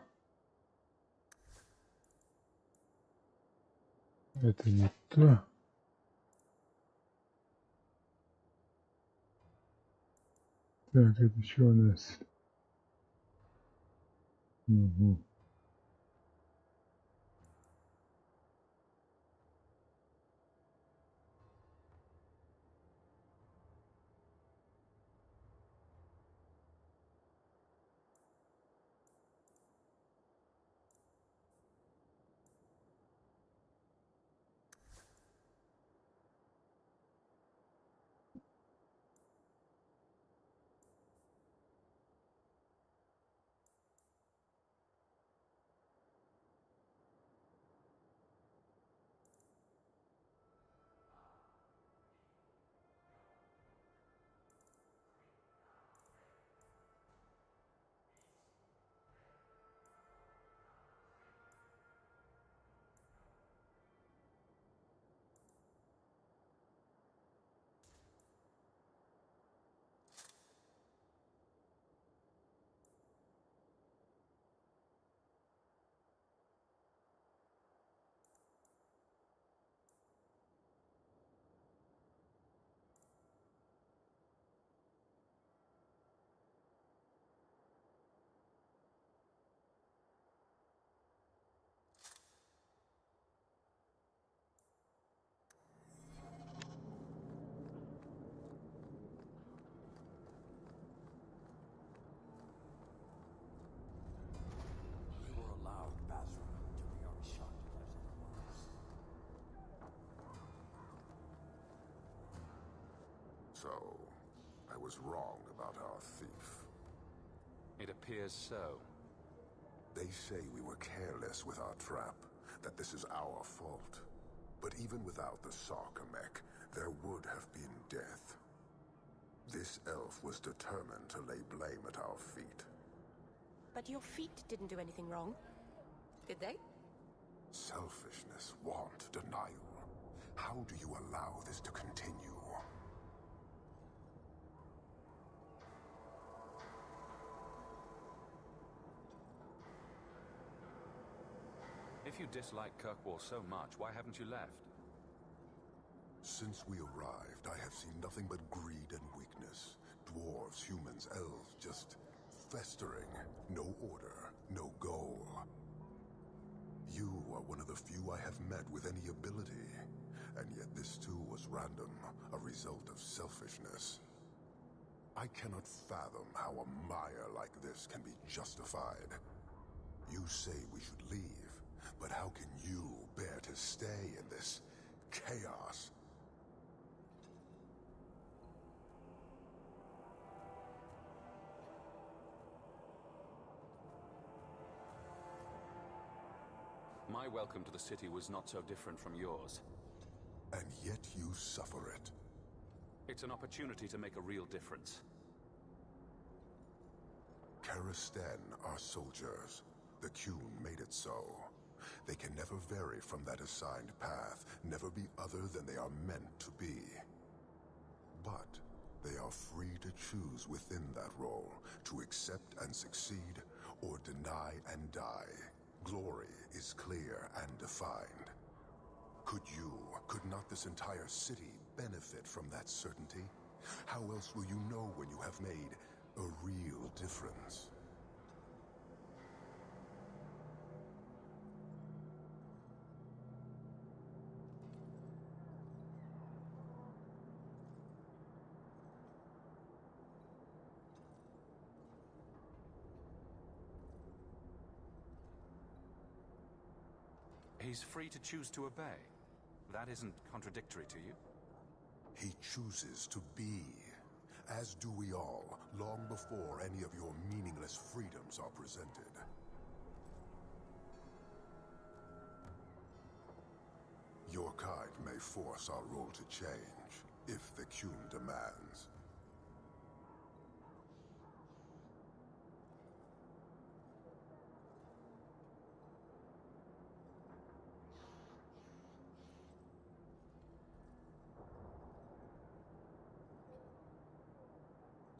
Это не то. Так, это что у нас? Угу. So, I was wrong about our thief. It appears so. They say we were careless with our trap, that this is our fault. But even without the Sarkamek, there would have been death. This elf was determined to lay blame at our feet. But your feet didn't do anything wrong, did they? Selfishness, want, denial. How do you allow this to continue? If you dislike Kirkwall so much, why haven't you left? Since we arrived, I have seen nothing but greed and weakness. Dwarves, humans, elves, just festering. No order, no goal. You are one of the few I have met with any ability. And yet this too was random, a result of selfishness. I cannot fathom how a mire like this can be justified. You say we should leave, but how can you bear to stay in this chaos? My welcome to the city was not so different from yours. And yet you suffer it. It's an opportunity to make a real difference. Karastan are soldiers. The Qun made it so. They can never vary from that assigned path, never be other than they are meant to be. But they are free to choose within that role, to accept and succeed, or deny and die. Glory is clear and defined. Could not this entire city benefit from that certainty? How else will you know when you have made a real difference? He's free to choose to obey. That isn't contradictory to you? He chooses to be, as do we all, long before any of your meaningless freedoms are presented. Your kind may force our role to change, if the Qun demands.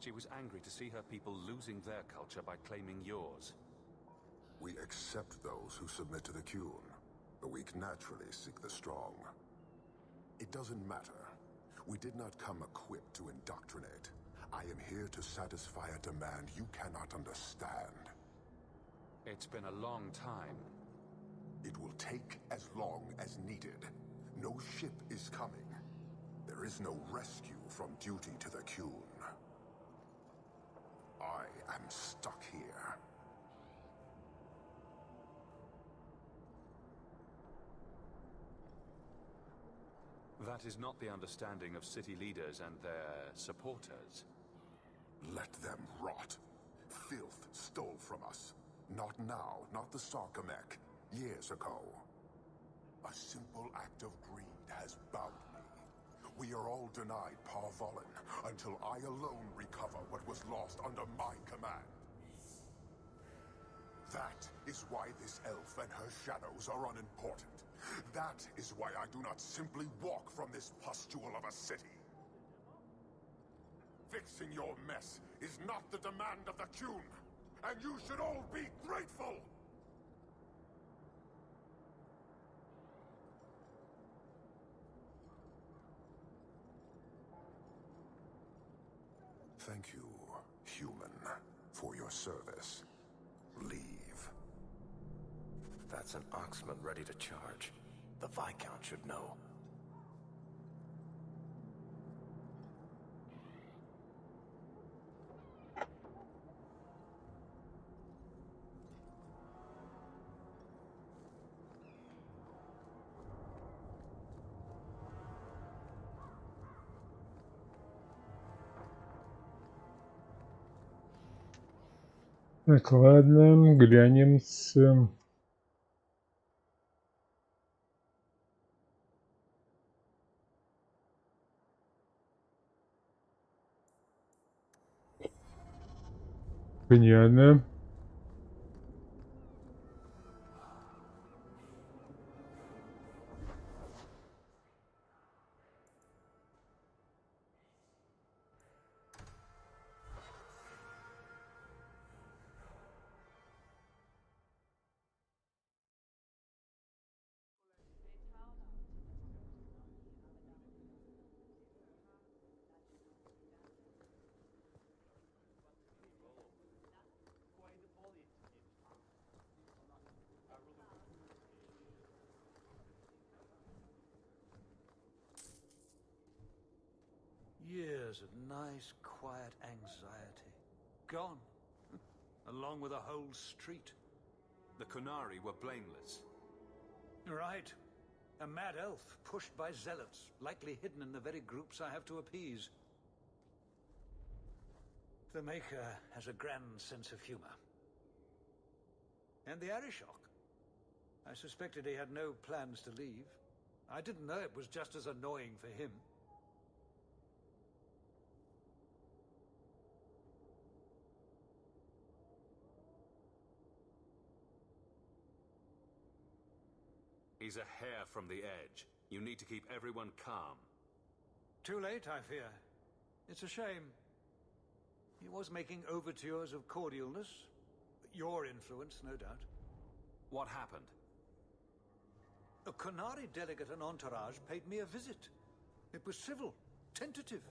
She was angry to see her people losing their culture by claiming yours. We accept those who submit to the Qun. The weak naturally seek the strong. It doesn't matter. We did not come equipped to indoctrinate. I am here to satisfy a demand you cannot understand. It's been a long time. It will take as long as needed. No ship is coming. There is no rescue from duty to the Qun. I am stuck here. That is not the understanding of city leaders and their supporters. Let them rot. Filth stole from us. Not now, not the Sarkamek. Years ago. A simple act of greed has bound me. We are all denied Parvolin until I alone recover what was lost under my command. That is why this elf and her shadows are unimportant. That is why I do not simply walk from this pustule of a city. Fixing your mess is not the demand of the Qun, and you should all be grateful! Thank you, human, for your service. Leave. That's an Oxman ready to charge. The Viscount should know. Так, ладно, глянем с... Понятно. Years of nice, quiet anxiety. Gone. Along with a whole street. The Kunari were blameless. Right. A mad elf, pushed by zealots, likely hidden in the very groups I have to appease. The Maker has a grand sense of humor. And the Arishok. I suspected he had no plans to leave. I didn't know it was just as annoying for him. He's a hair from the edge. You need to keep everyone calm. Too late, I fear. It's a shame. He was making overtures of cordialness. Your influence, no doubt. What happened? A Kunari delegate and entourage paid me a visit. It was civil, tentative,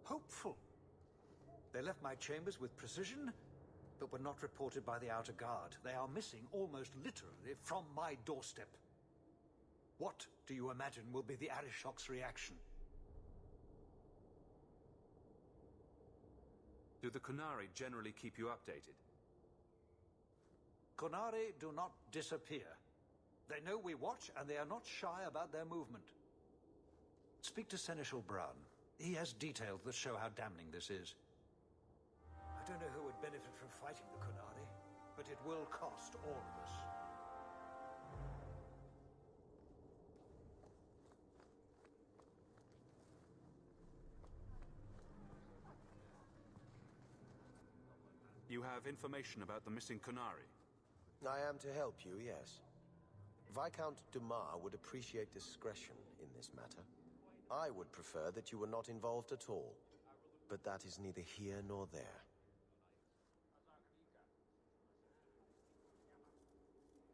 hopeful. They left my chambers with precision, but were not reported by the outer guard. They are missing almost literally from my doorstep. What do you imagine will be the Arishok's reaction? Do the Kunari generally keep you updated? Kunari do not disappear. They know we watch, and they are not shy about their movement. Speak to Seneschal Brown. He has details that show how damning this is. I don't know who would benefit from fighting the Kunari, but it will cost all of us. You have information about the missing Kunari? I am to help you, yes. Viscount Dumas would appreciate discretion in this matter. I would prefer that you were not involved at all. But that is neither here nor there.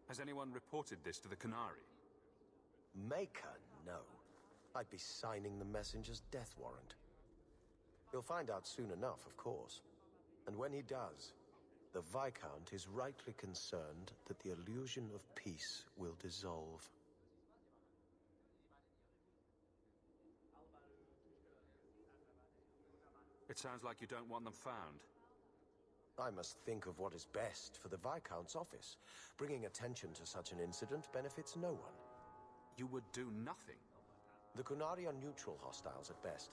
Has anyone reported this to the Canary? Maker? No. I'd be signing the messenger's death warrant. He'll find out soon enough, of course. And when he does, the Viscount is rightly concerned that the illusion of peace will dissolve. It sounds like you don't want them found. I must think of what is best for the Viscount's office. Bringing attention to such an incident benefits no one. You would do nothing? The Kunari are neutral hostiles at best.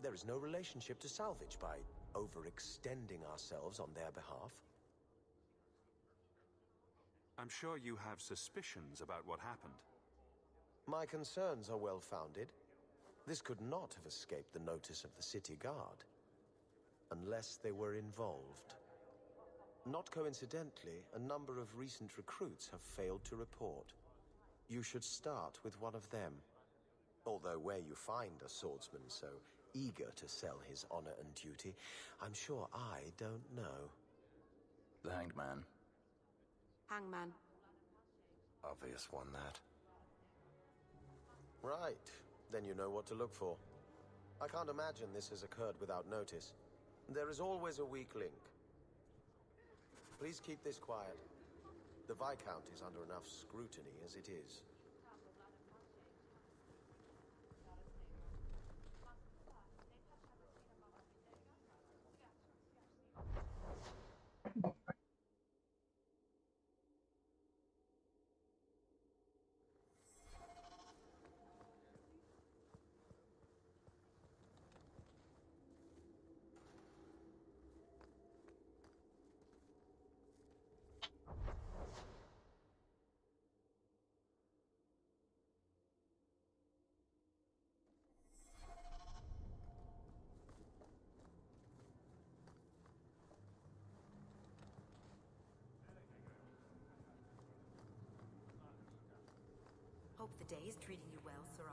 There is no relationship to salvage by overextending ourselves on their behalf. I'm sure you have suspicions about what happened. My concerns are well-founded. This could not have escaped the notice of the city guard. Unless they were involved. Not coincidentally, a number of recent recruits have failed to report. You should start with one of them. Although where you find a swordsman so eager to sell his honor and duty, I'm sure I don't know. The Hanged Man. Hangman. Obvious one, that. Right. Then you know what to look for. I can't imagine this has occurred without notice. There is always a weak link. Please keep this quiet. The Viscount is under enough scrutiny as it is. Hope the day is treating you well, Sirrah.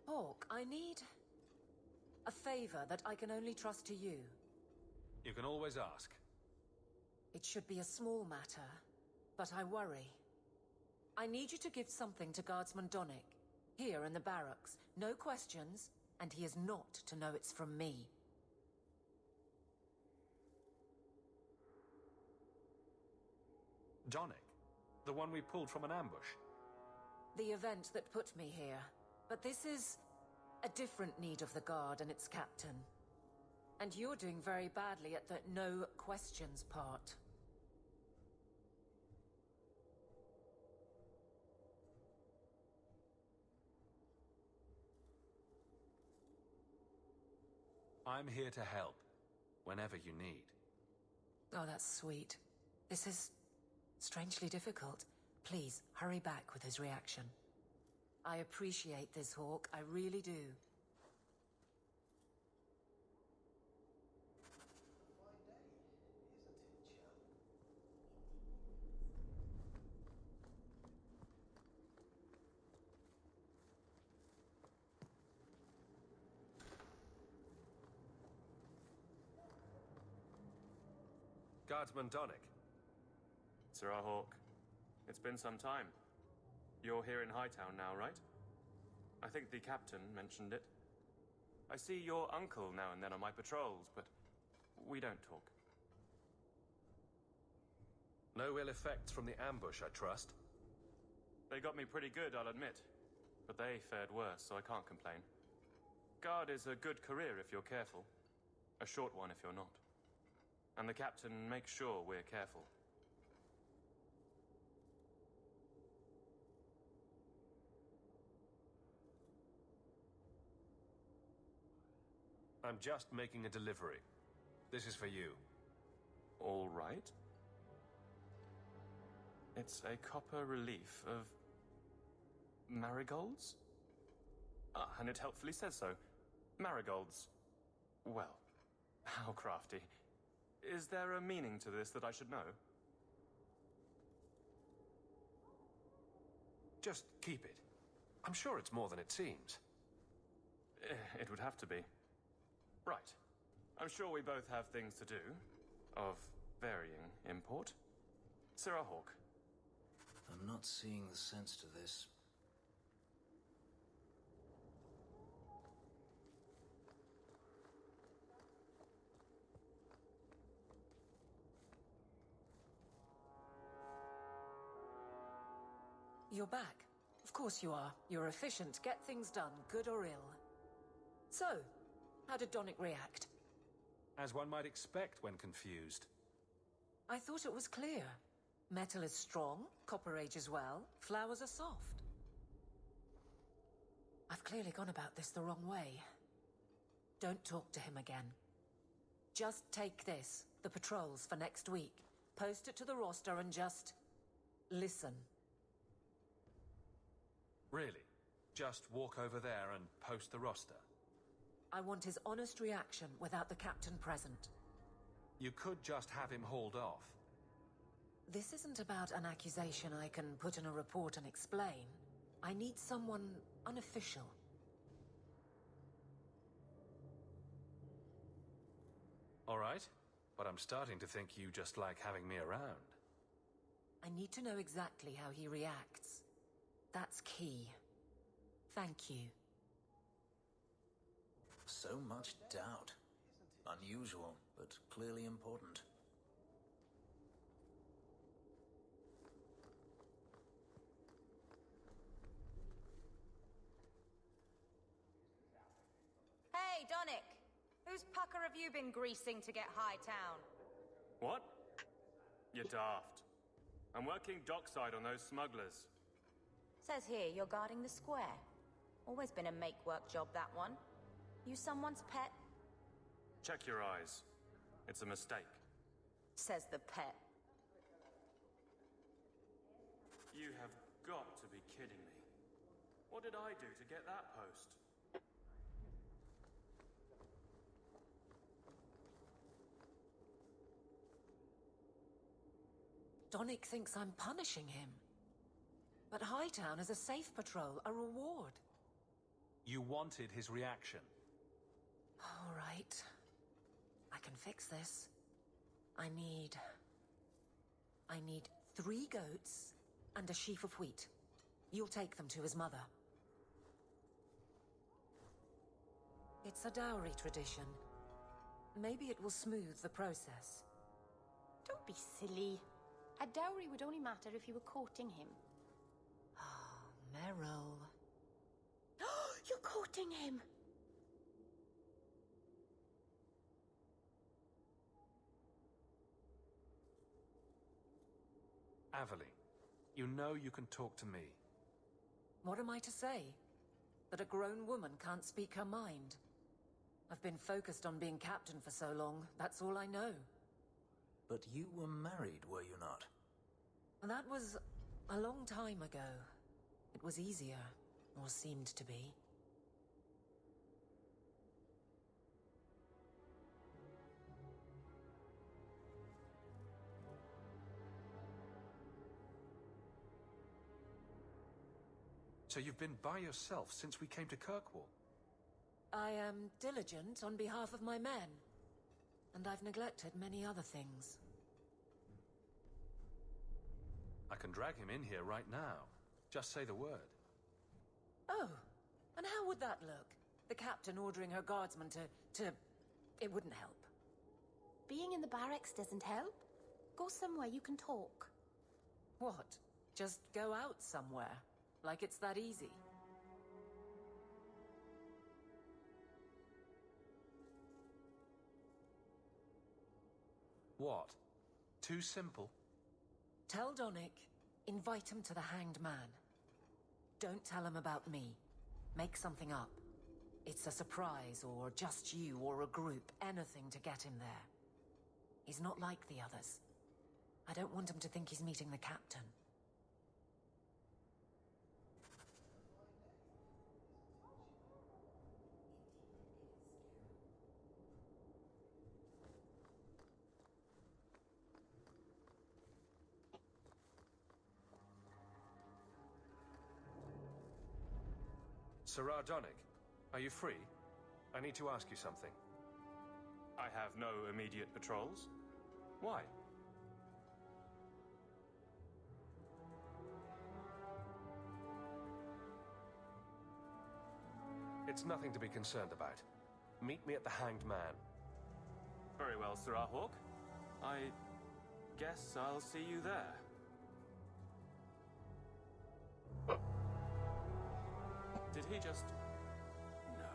Hawk, I need a favor that I can only trust to you. You can always ask. It should be a small matter, but I worry. I need you to give something to Guardsman Donnick, here in the barracks. No questions, and he is not to know it's from me. Donnick? The one we pulled from an ambush? The event that put me here. But this is a different need of the Guard and its captain. And you're doing very badly at the no questions part. I'm here to help, whenever you need. Oh, that's sweet. This is strangely difficult. Please, hurry back with his reaction. I appreciate this, Hawk. I really do. Guardsman Donnick. Sirrah Hawk, it's been some time. You're here in Hightown now, right? I think the captain mentioned it. I see your uncle now and then on my patrols, but we don't talk. No ill effects from the ambush, I trust? They got me pretty good, I'll admit. But they fared worse, so I can't complain. Guard is a good career if you're careful. A short one if you're not. And the captain makes sure we're careful. I'm just making a delivery. This is for you. All right. It's a copper relief of marigolds? Ah, and it helpfully says so. Marigolds. Well, how crafty. Is there a meaning to this that I should know? Just keep it. I'm sure it's more than it seems. It would have to be. Right. I'm sure we both have things to do, of varying import. Sirrah Hawk. I'm not seeing the sense to this. You're back. Of course you are. You're efficient. Get things done, good or ill. So, how did Donick react? As one might expect when confused. I thought it was clear. Metal is strong, copper ages well, flowers are soft. I've clearly gone about this the wrong way. Don't talk to him again. Just take this, the patrols for next week. Post it to the roster and just... listen. Really? Just walk over there and post the roster? I want his honest reaction without the captain present. You could just have him hauled off. This isn't about an accusation I can put in a report and explain. I need someone unofficial. All right, but I'm starting to think you just like having me around. I need to know exactly how he reacts. That's key. Thank you. So much doubt. Unusual, but clearly important. Hey, Donick! Whose pucker have you been greasing to get Hightown? What? You're daft. I'm working dockside on those smugglers. Says here you're guarding the square. Always been a make-work job, that one. You someone's pet? Check your eyes. It's a mistake. Says the pet. You have got to be kidding me. What did I do to get that post? Donick thinks I'm punishing him. But Hightown is a safe patrol, a reward. You wanted his reaction. All right. I can fix this. I need 3 goats and a sheaf of wheat. You'll take them to his mother. It's a dowry tradition. Maybe it will smooth the process. Don't be silly. A dowry would only matter if you were courting him. Oh, Meryl. You're courting him! Averly, you know you can talk to me. What am I to say? That a grown woman can't speak her mind? I've been focused on being captain for so long, that's all I know. But you were married, were you not? That was a long time ago. It was easier, or seemed to be. So you've been by yourself since we came to Kirkwall? I am diligent on behalf of my men, and I've neglected many other things. I can drag him in here right now. Just say the word. Oh, and how would that look? The captain ordering her guardsmen to... It wouldn't help. Being in the barracks doesn't help. Go somewhere you can talk. What? Just go out somewhere? Like it's that easy? What? Too simple? Tell Donick, invite him to the Hanged Man. Don't tell him about me. Make something up. It's a surprise, or just you, or a group, anything to get him there. He's not like the others. I don't want him to think he's meeting the captain. Sirrah Donnick, are you free? I need to ask you something. I have no immediate patrols. Why? It's nothing to be concerned about. Meet me at the Hanged Man. Very well, Sirrah Hawk. I guess I'll see you there. Did he just... No.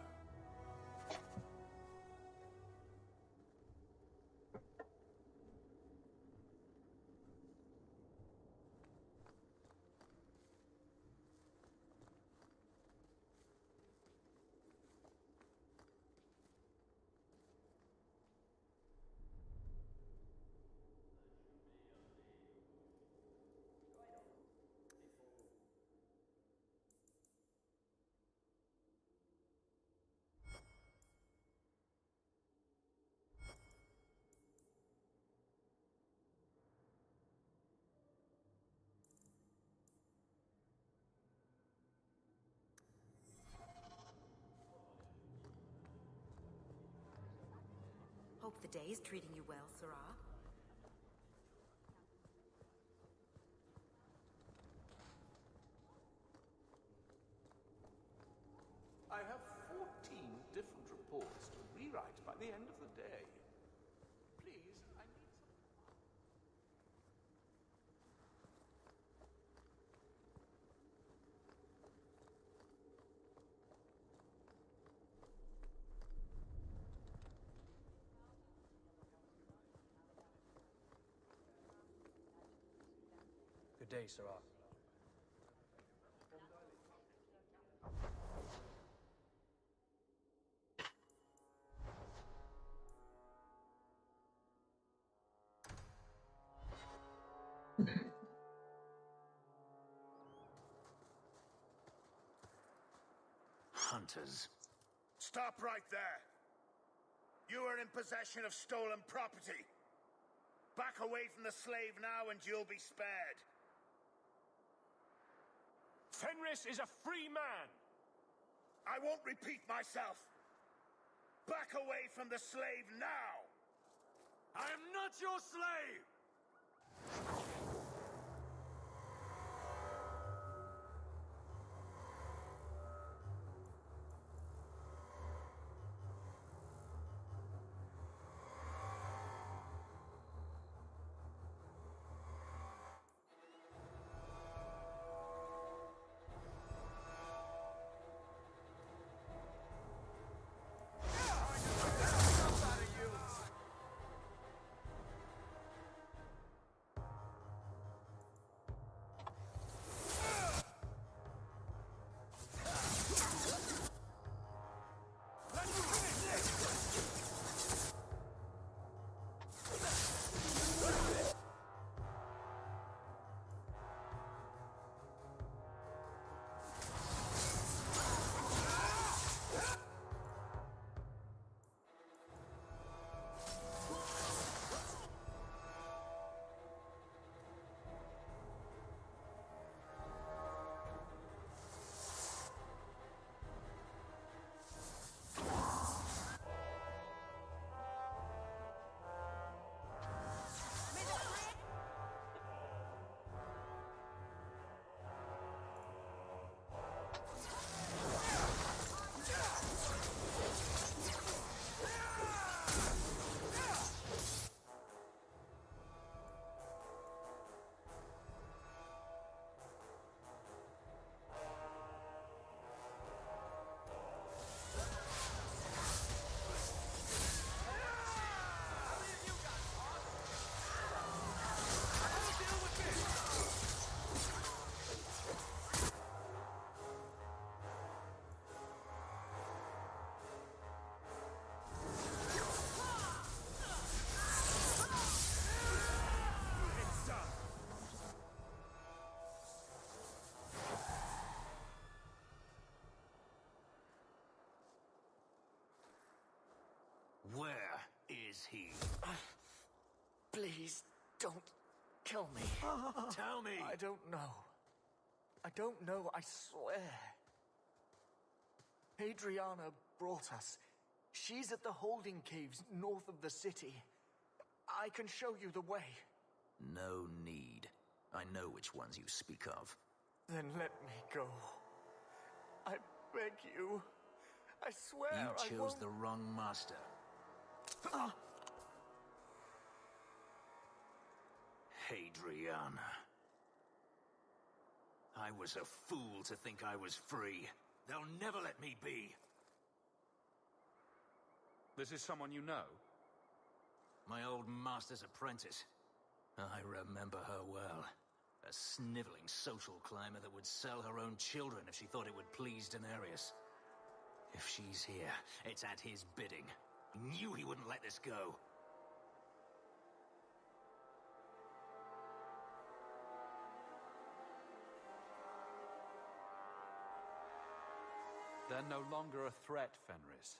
Hope the day is treating you well, Sirrah. I have 14 different reports to rewrite by the end of the day. Please, I need some... Good day, Sirrah. Hunters. Stop right there! You are in possession of stolen property. Back away from the slave now and you'll be spared. Fenris is a free man! I won't repeat myself. Back away from the slave now! I am not your slave! Where is he? Please, don't kill me. Tell me! I don't know. I don't know, I swear. Adriana brought us. She's at the holding caves north of the city. I can show you the way. No need. I know which ones you speak of. Then let me go. I beg you. I swear I won't... You chose the wrong master. Adriana. I was a fool to think I was free. They'll never let me be. This is someone you know? My old master's apprentice. I remember her well. A sniveling social climber that would sell her own children if she thought it would please Daenerys. If she's here, it's at his bidding. He knew he wouldn't let this go. They're no longer a threat, Fenris.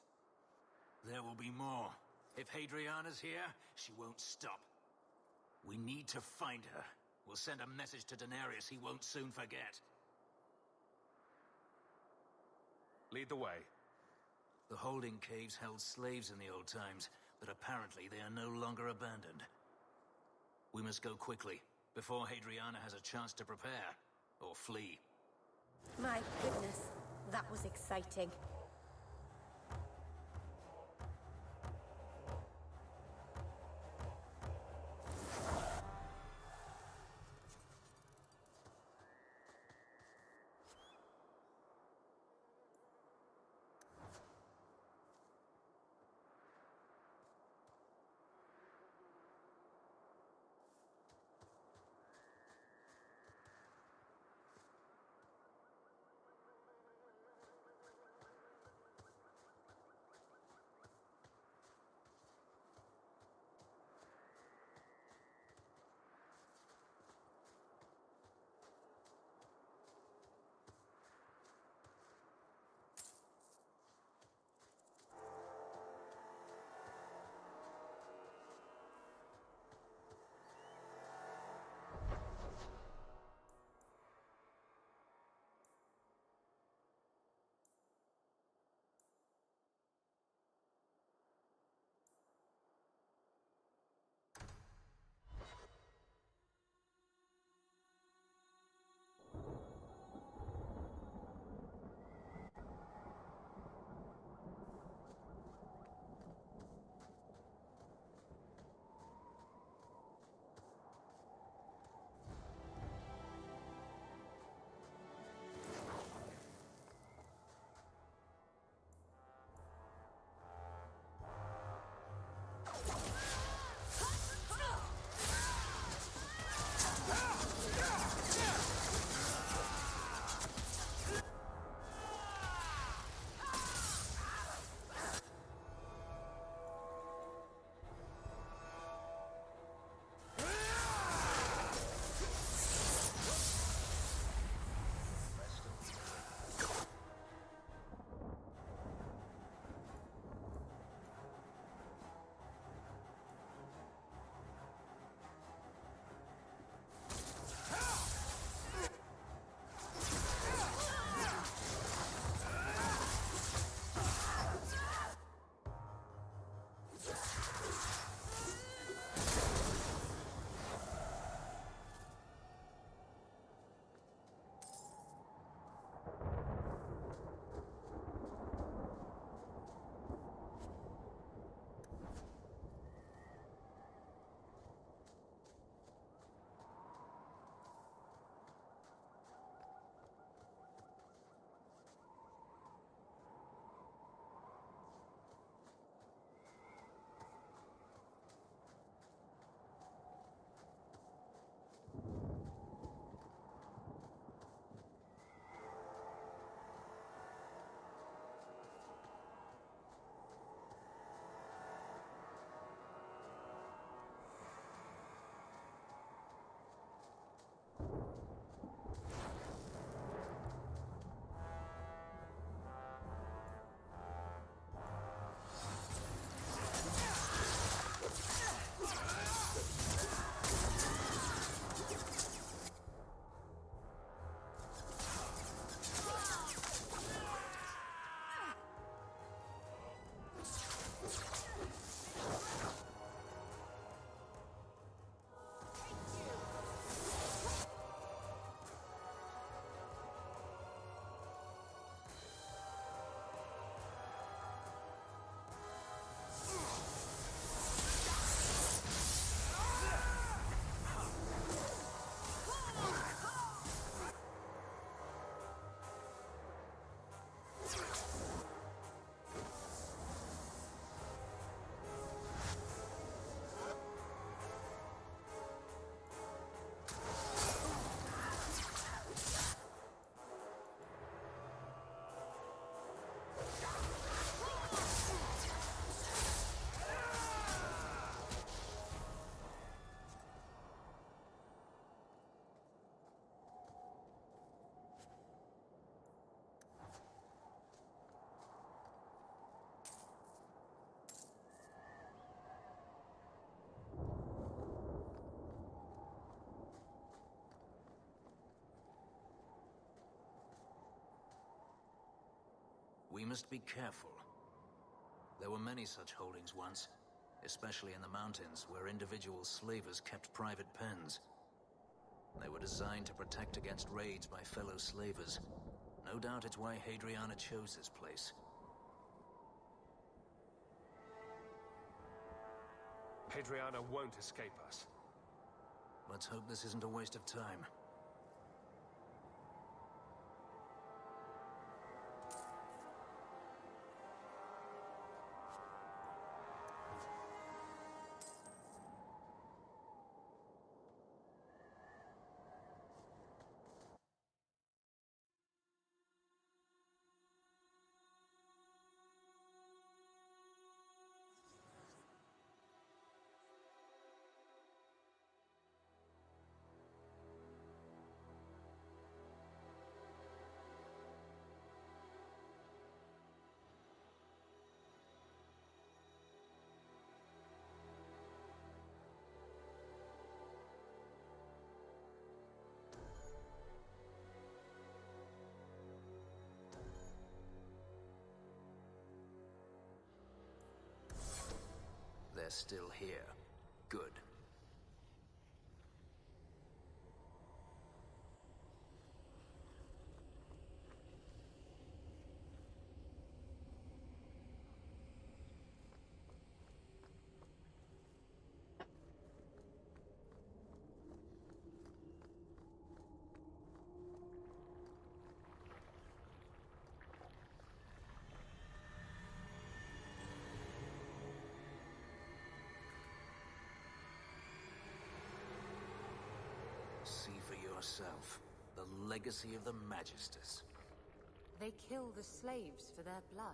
There will be more. If Hadriana's here, she won't stop. We need to find her. We'll send a message to Daenerys he won't soon forget. Lead the way. The holding caves held slaves in the old times, but apparently they are no longer abandoned. We must go quickly, before Hadriana has a chance to prepare, or flee. My goodness, that was exciting. We must be careful. There were many such holdings once, especially in the mountains, where individual slavers kept private pens. They were designed to protect against raids by fellow slavers. No doubt it's why Hadriana chose this place. Hadriana won't escape us. Let's hope this isn't a waste of time. They're still here. Good. See for yourself. The legacy of the Magisters. They kill the slaves for their blood.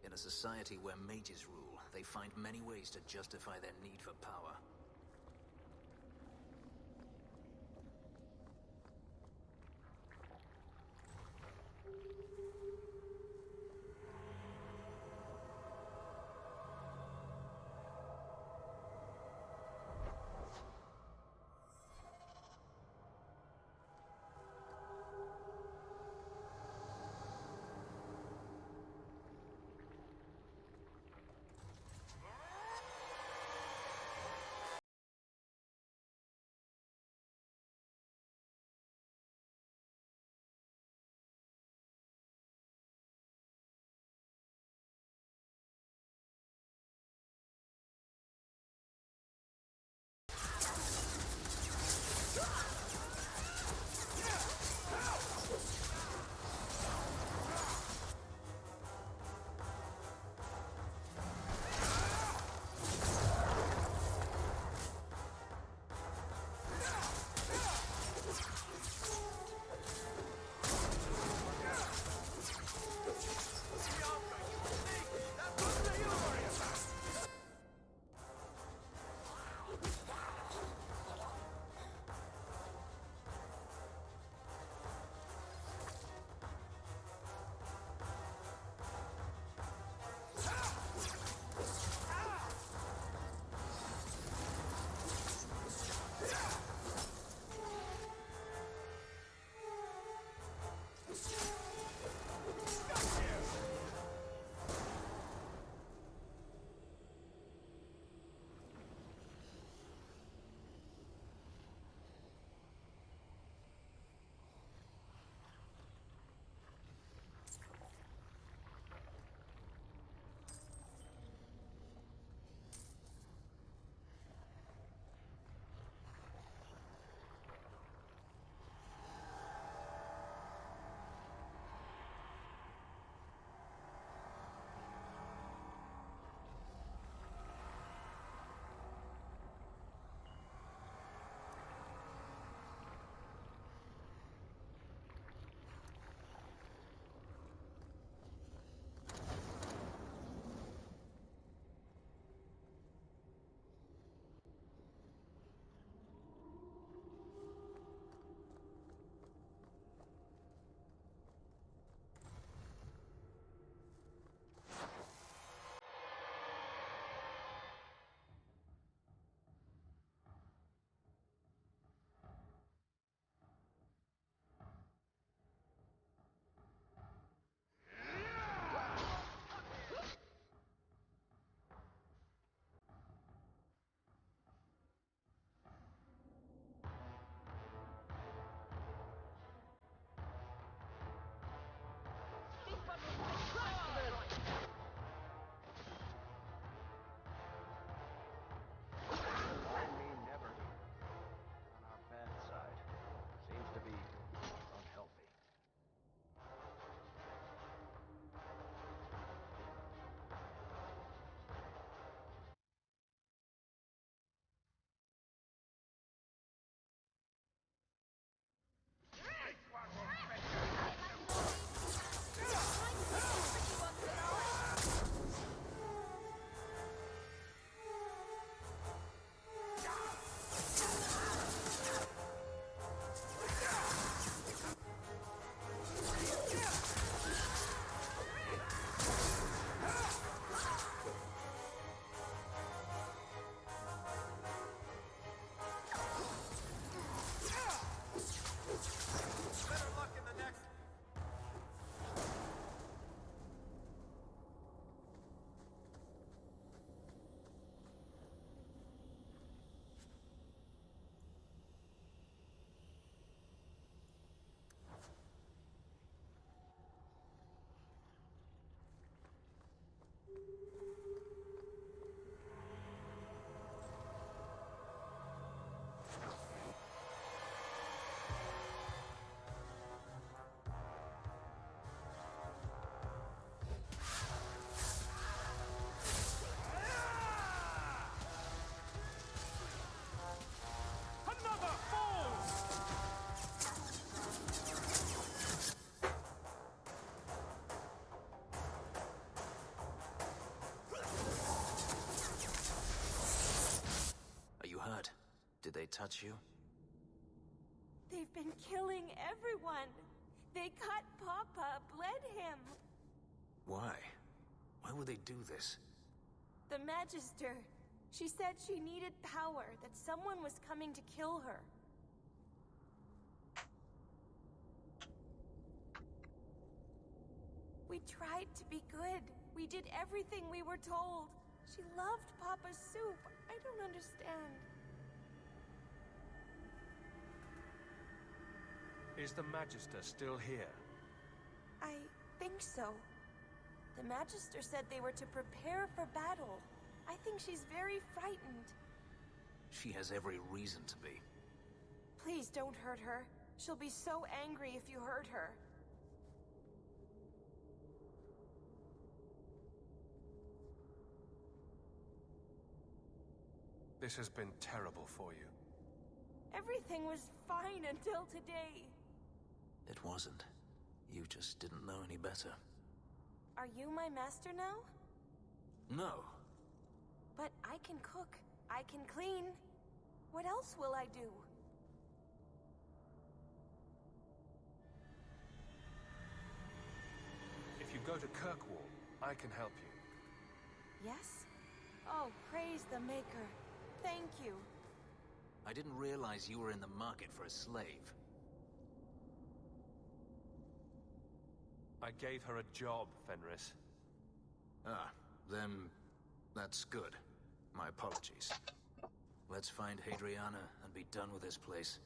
In a society where mages rule, they find many ways to justify their need for power. they touch you? They've been killing everyone. They cut Papa, bled him. Why? Why would they do this? The Magister. She said she needed power, that someone was coming to kill her. We tried to be good. We did everything we were told. She loved Papa's soup. I don't understand. Is the Magister still here? I think so. The Magister said they were to prepare for battle. I think she's very frightened. She has every reason to be. Please don't hurt her. She'll be so angry if you hurt her. This has been terrible for you. Everything was fine until today. It wasn't. You just didn't know any better. Are you my master now? No. But I can cook. I can clean. What else will I do? If you go to Kirkwall, I can help you. Yes? Oh, praise the Maker. Thank you. I didn't realize you were in the market for a slave. I gave her a job, Fenris. Ah, then that's good. My apologies. Let's find Hadriana and be done with this place.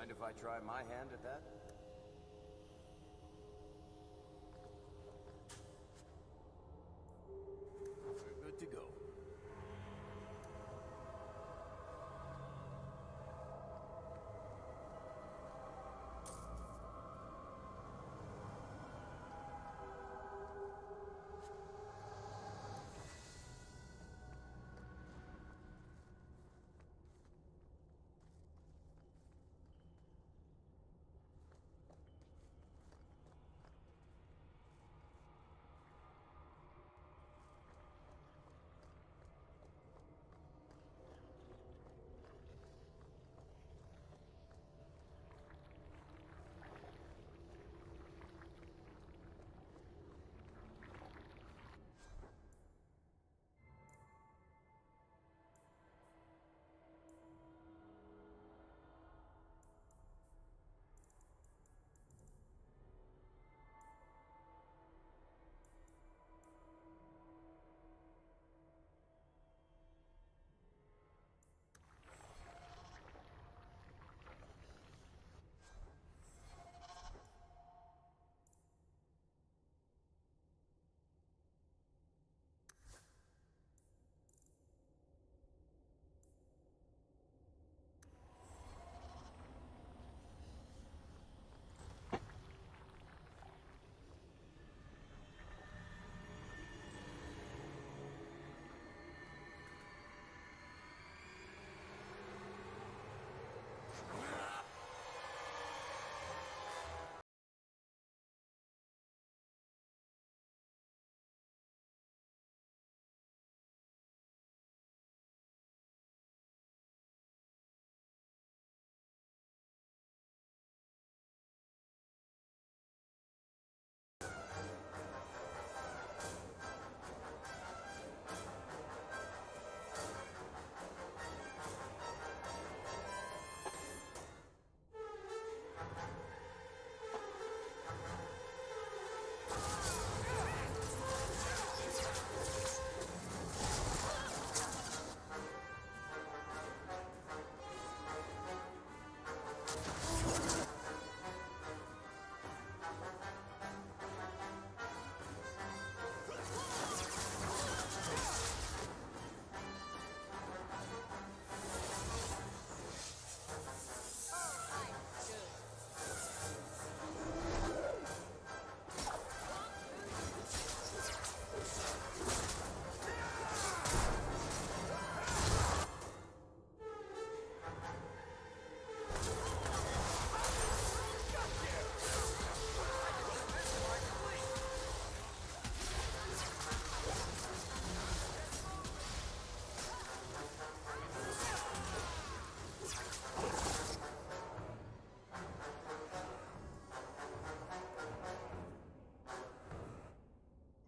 Mind if I try my hand at that?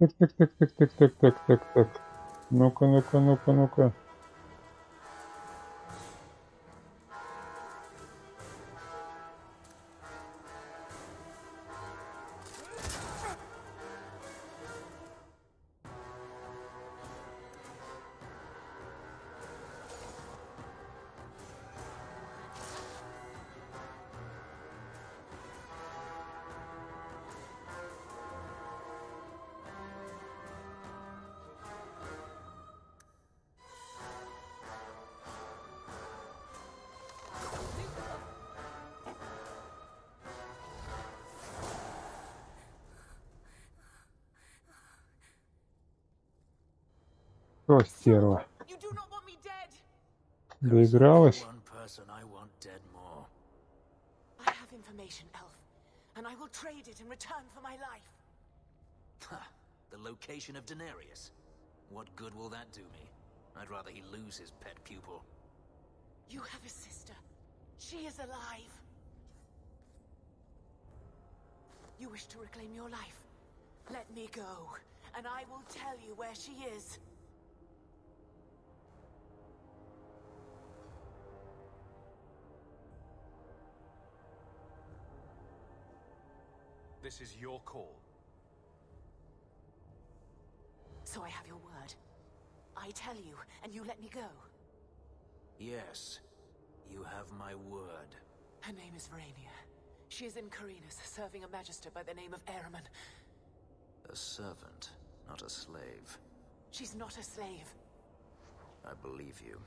Так. Ну-ка. О, стерва. Доигралась? One person I want dead more. I have information, Elf, and I will trade it in return for my life. The location of Daenerys. What good will that do me? I'd rather he lose his pet pupil. You have a sister. She is alive. You wish to reclaim your life? Let me go, and I will tell you where she is. This is your call. So I have your word. I tell you, and you let me go. Yes, you have my word. Her name is Verania. She is in Carinus, serving a magister by the name of Ahriman. A servant, not a slave. She's not a slave. I believe you.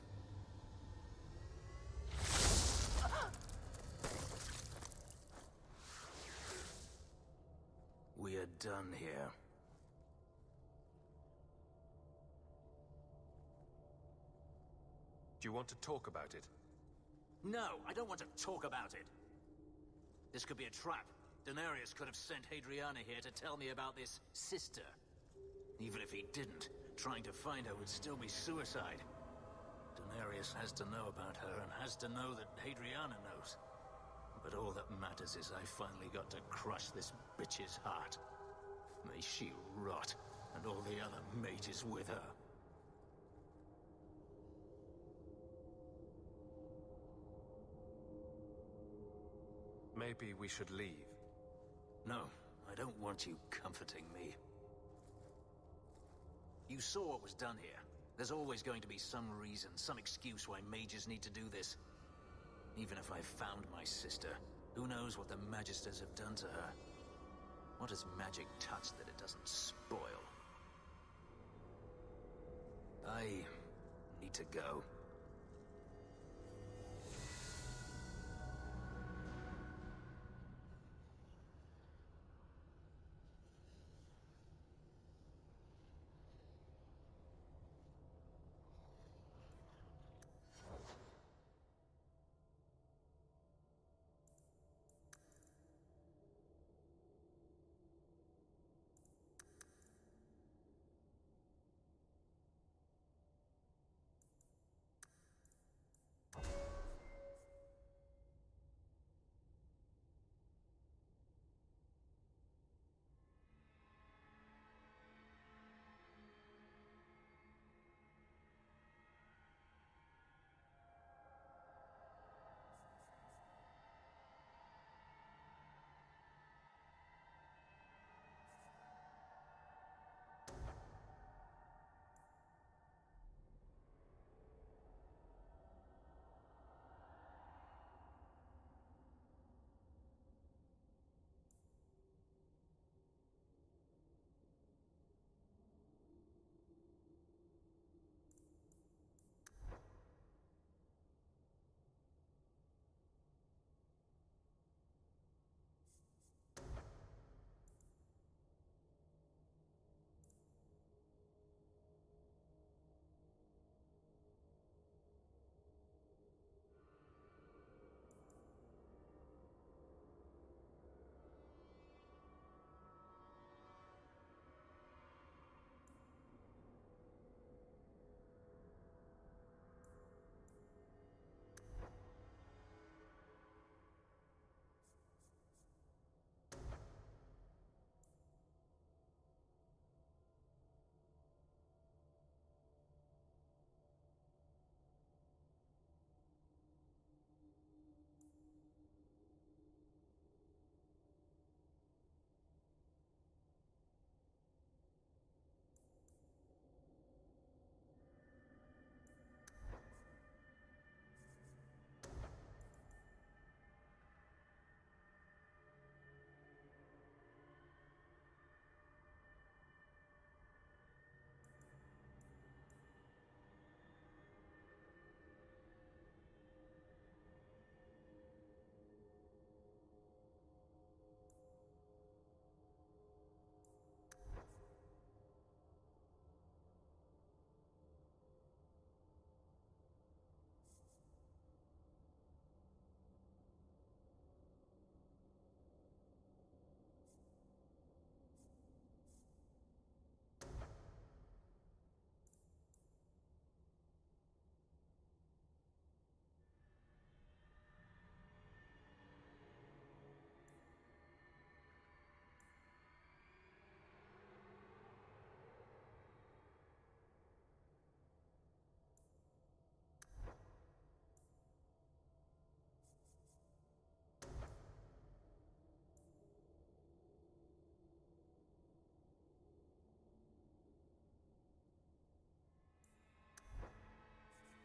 We are done here. Do you want to talk about it? No, I don't want to talk about it. This could be a trap. Daenerys could have sent Hadriana here to tell me about this sister. Even if he didn't, trying to find her would still be suicide. Daenerys has to know about her and has to know that Hadriana knows. But all that matters is I finally got to crush this bitch's heart. May she rot, and all the other mages with her. Maybe we should leave. No, I don't want you comforting me. You saw what was done here. There's always going to be some reason, some excuse why mages need to do this. Even if I found my sister, who knows what the Magisters have done to her? What has magic touched that it doesn't spoil? I need to go.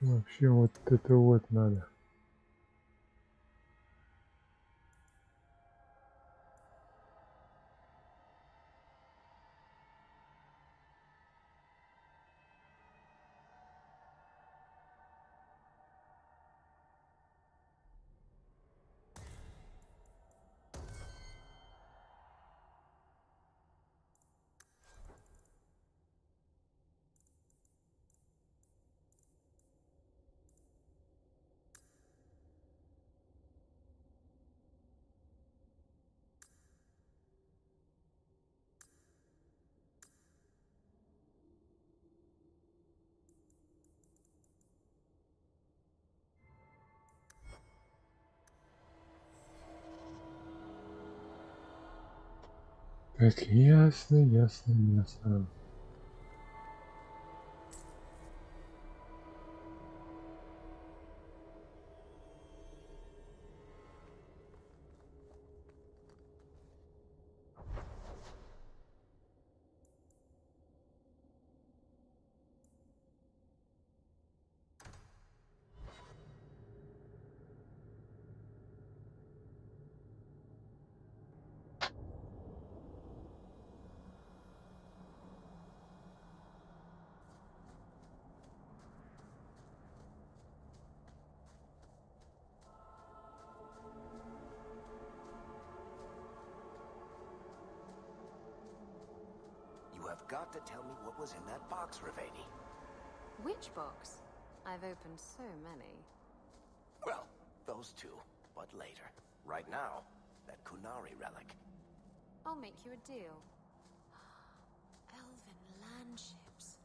Вообще вот это вот надо. Так, ясно, ясно, ясно. You have got to tell me what was in that box, Ravani. Which box? I've opened so many. Well, those two, but later. Right now, that Kunari relic. I'll make you a deal. Elven land ships.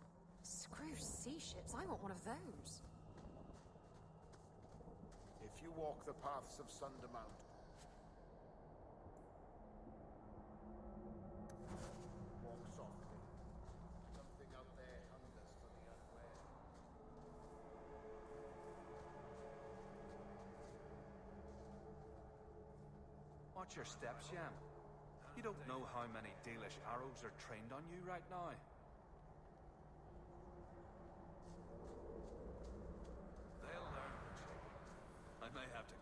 Screw sea ships, I want one of those. If you walk the paths of Sundermount, walk softly. Something out there hungers for the unwary. Watch your steps, Yam. You don't know how many Dalish arrows are trained on you right now. They'll learn the trick. I may have to...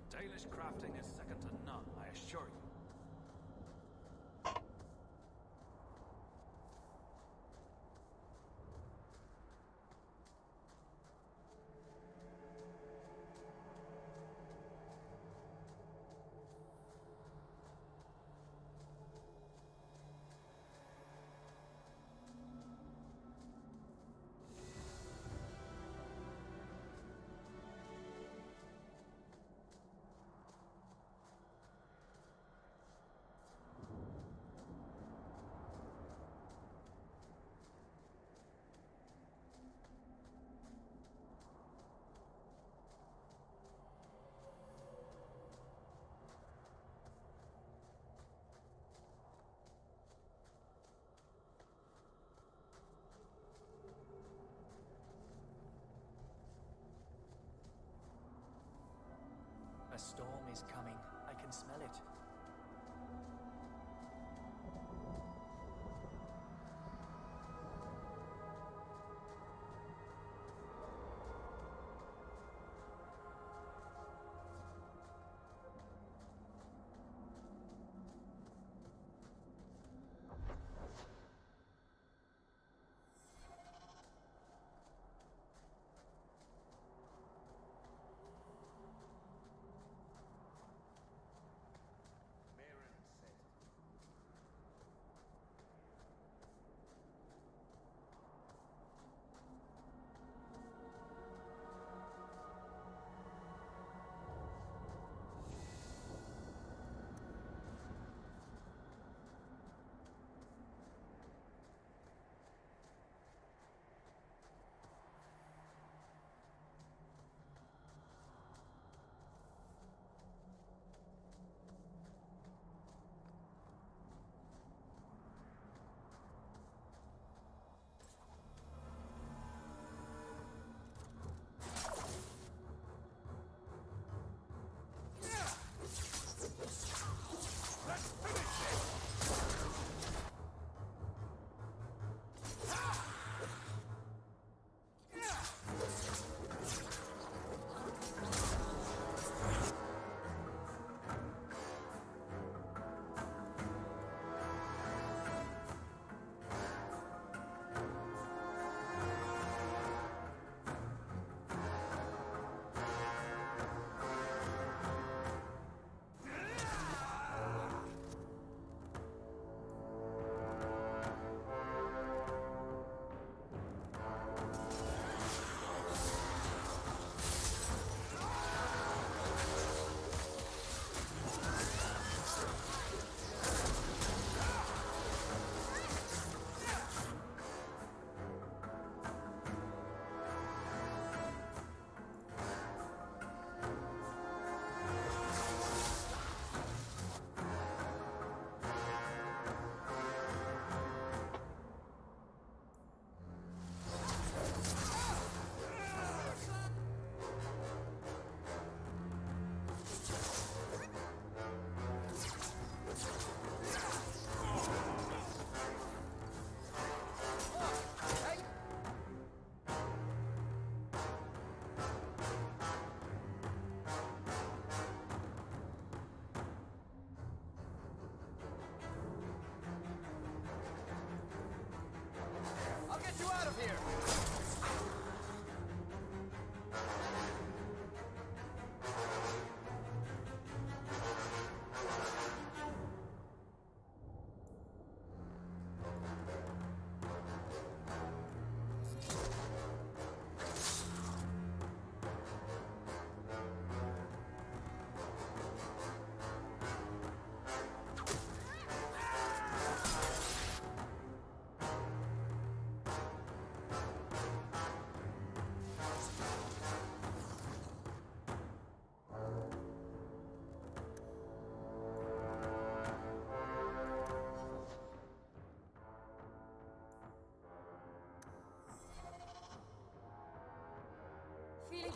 Dalish crafting is second to none, I assure you.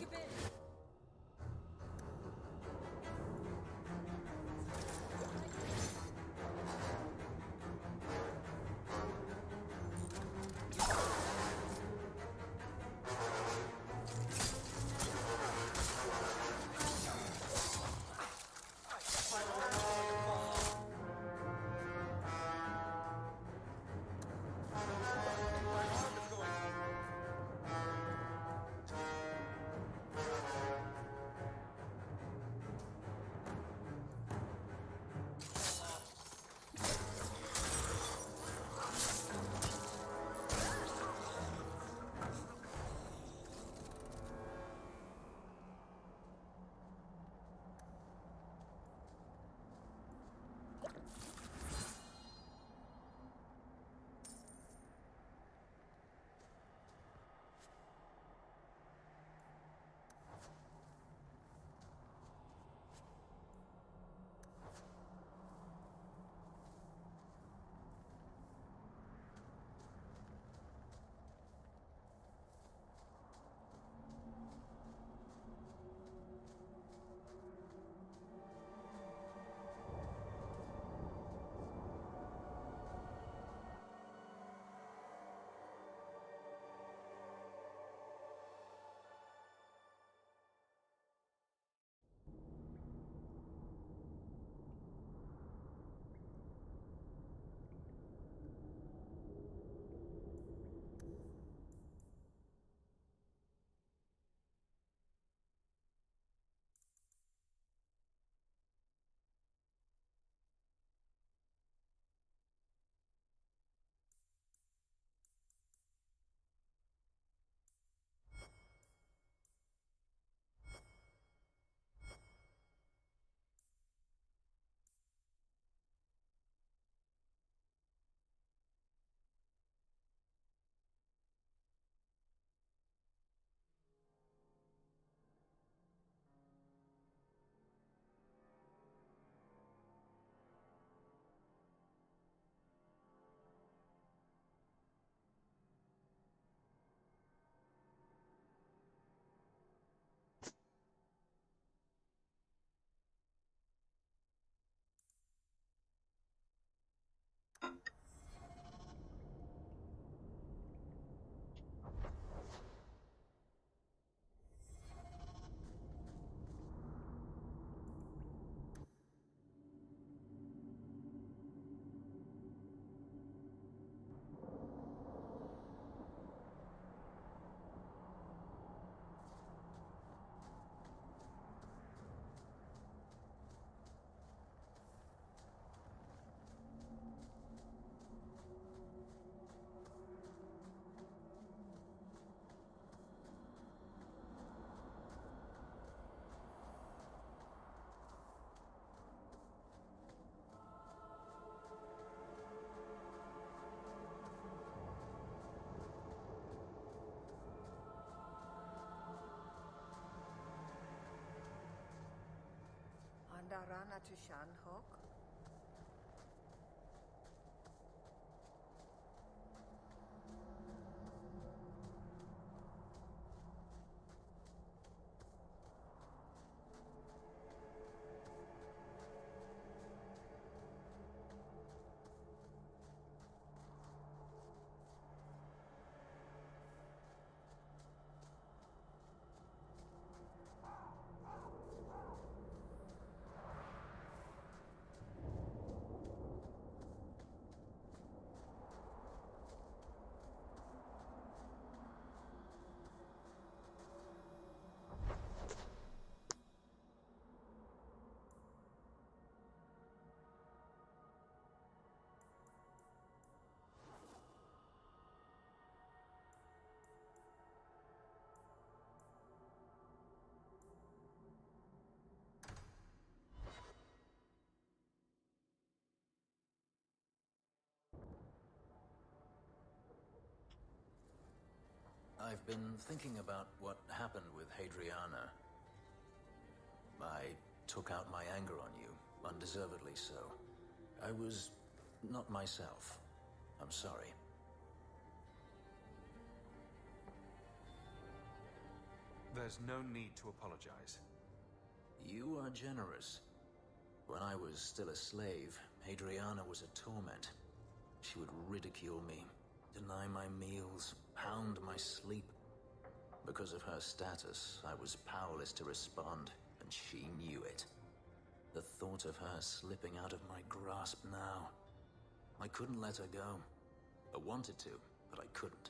Take a bit. Andarana to Shanhok. I've been thinking about what happened with Hadriana. I took out my anger on you, undeservedly so. I was not myself. I'm sorry. There's no need to apologize. You are generous. When I was still a slave, Adriana was a torment. She would ridicule me, deny my meals, pound my sleep. Because of her status, I was powerless to respond, and she knew it. The thought of her slipping out of my grasp now. I couldn't let her go. I wanted to, but I couldn't.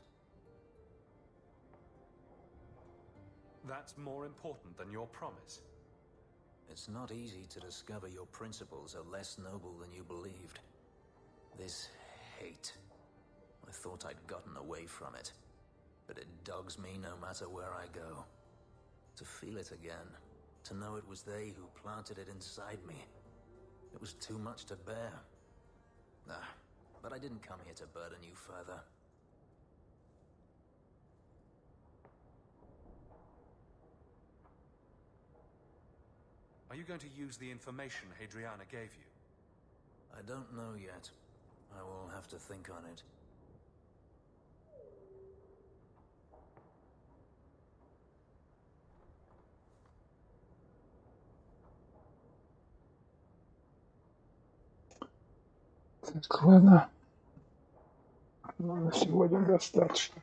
That's more important than your promise. It's not easy to discover your principles are less noble than you believed. This hate. I thought I'd gotten away from it. But it dogs me no matter where I go. To feel it again. To know it was they who planted it inside me. It was too much to bear. But I didn't come here to burden you further. Are you going to use the information Adriana gave you? I don't know yet. I will have to think on it. Так, ладно. Ну, на сегодня достаточно.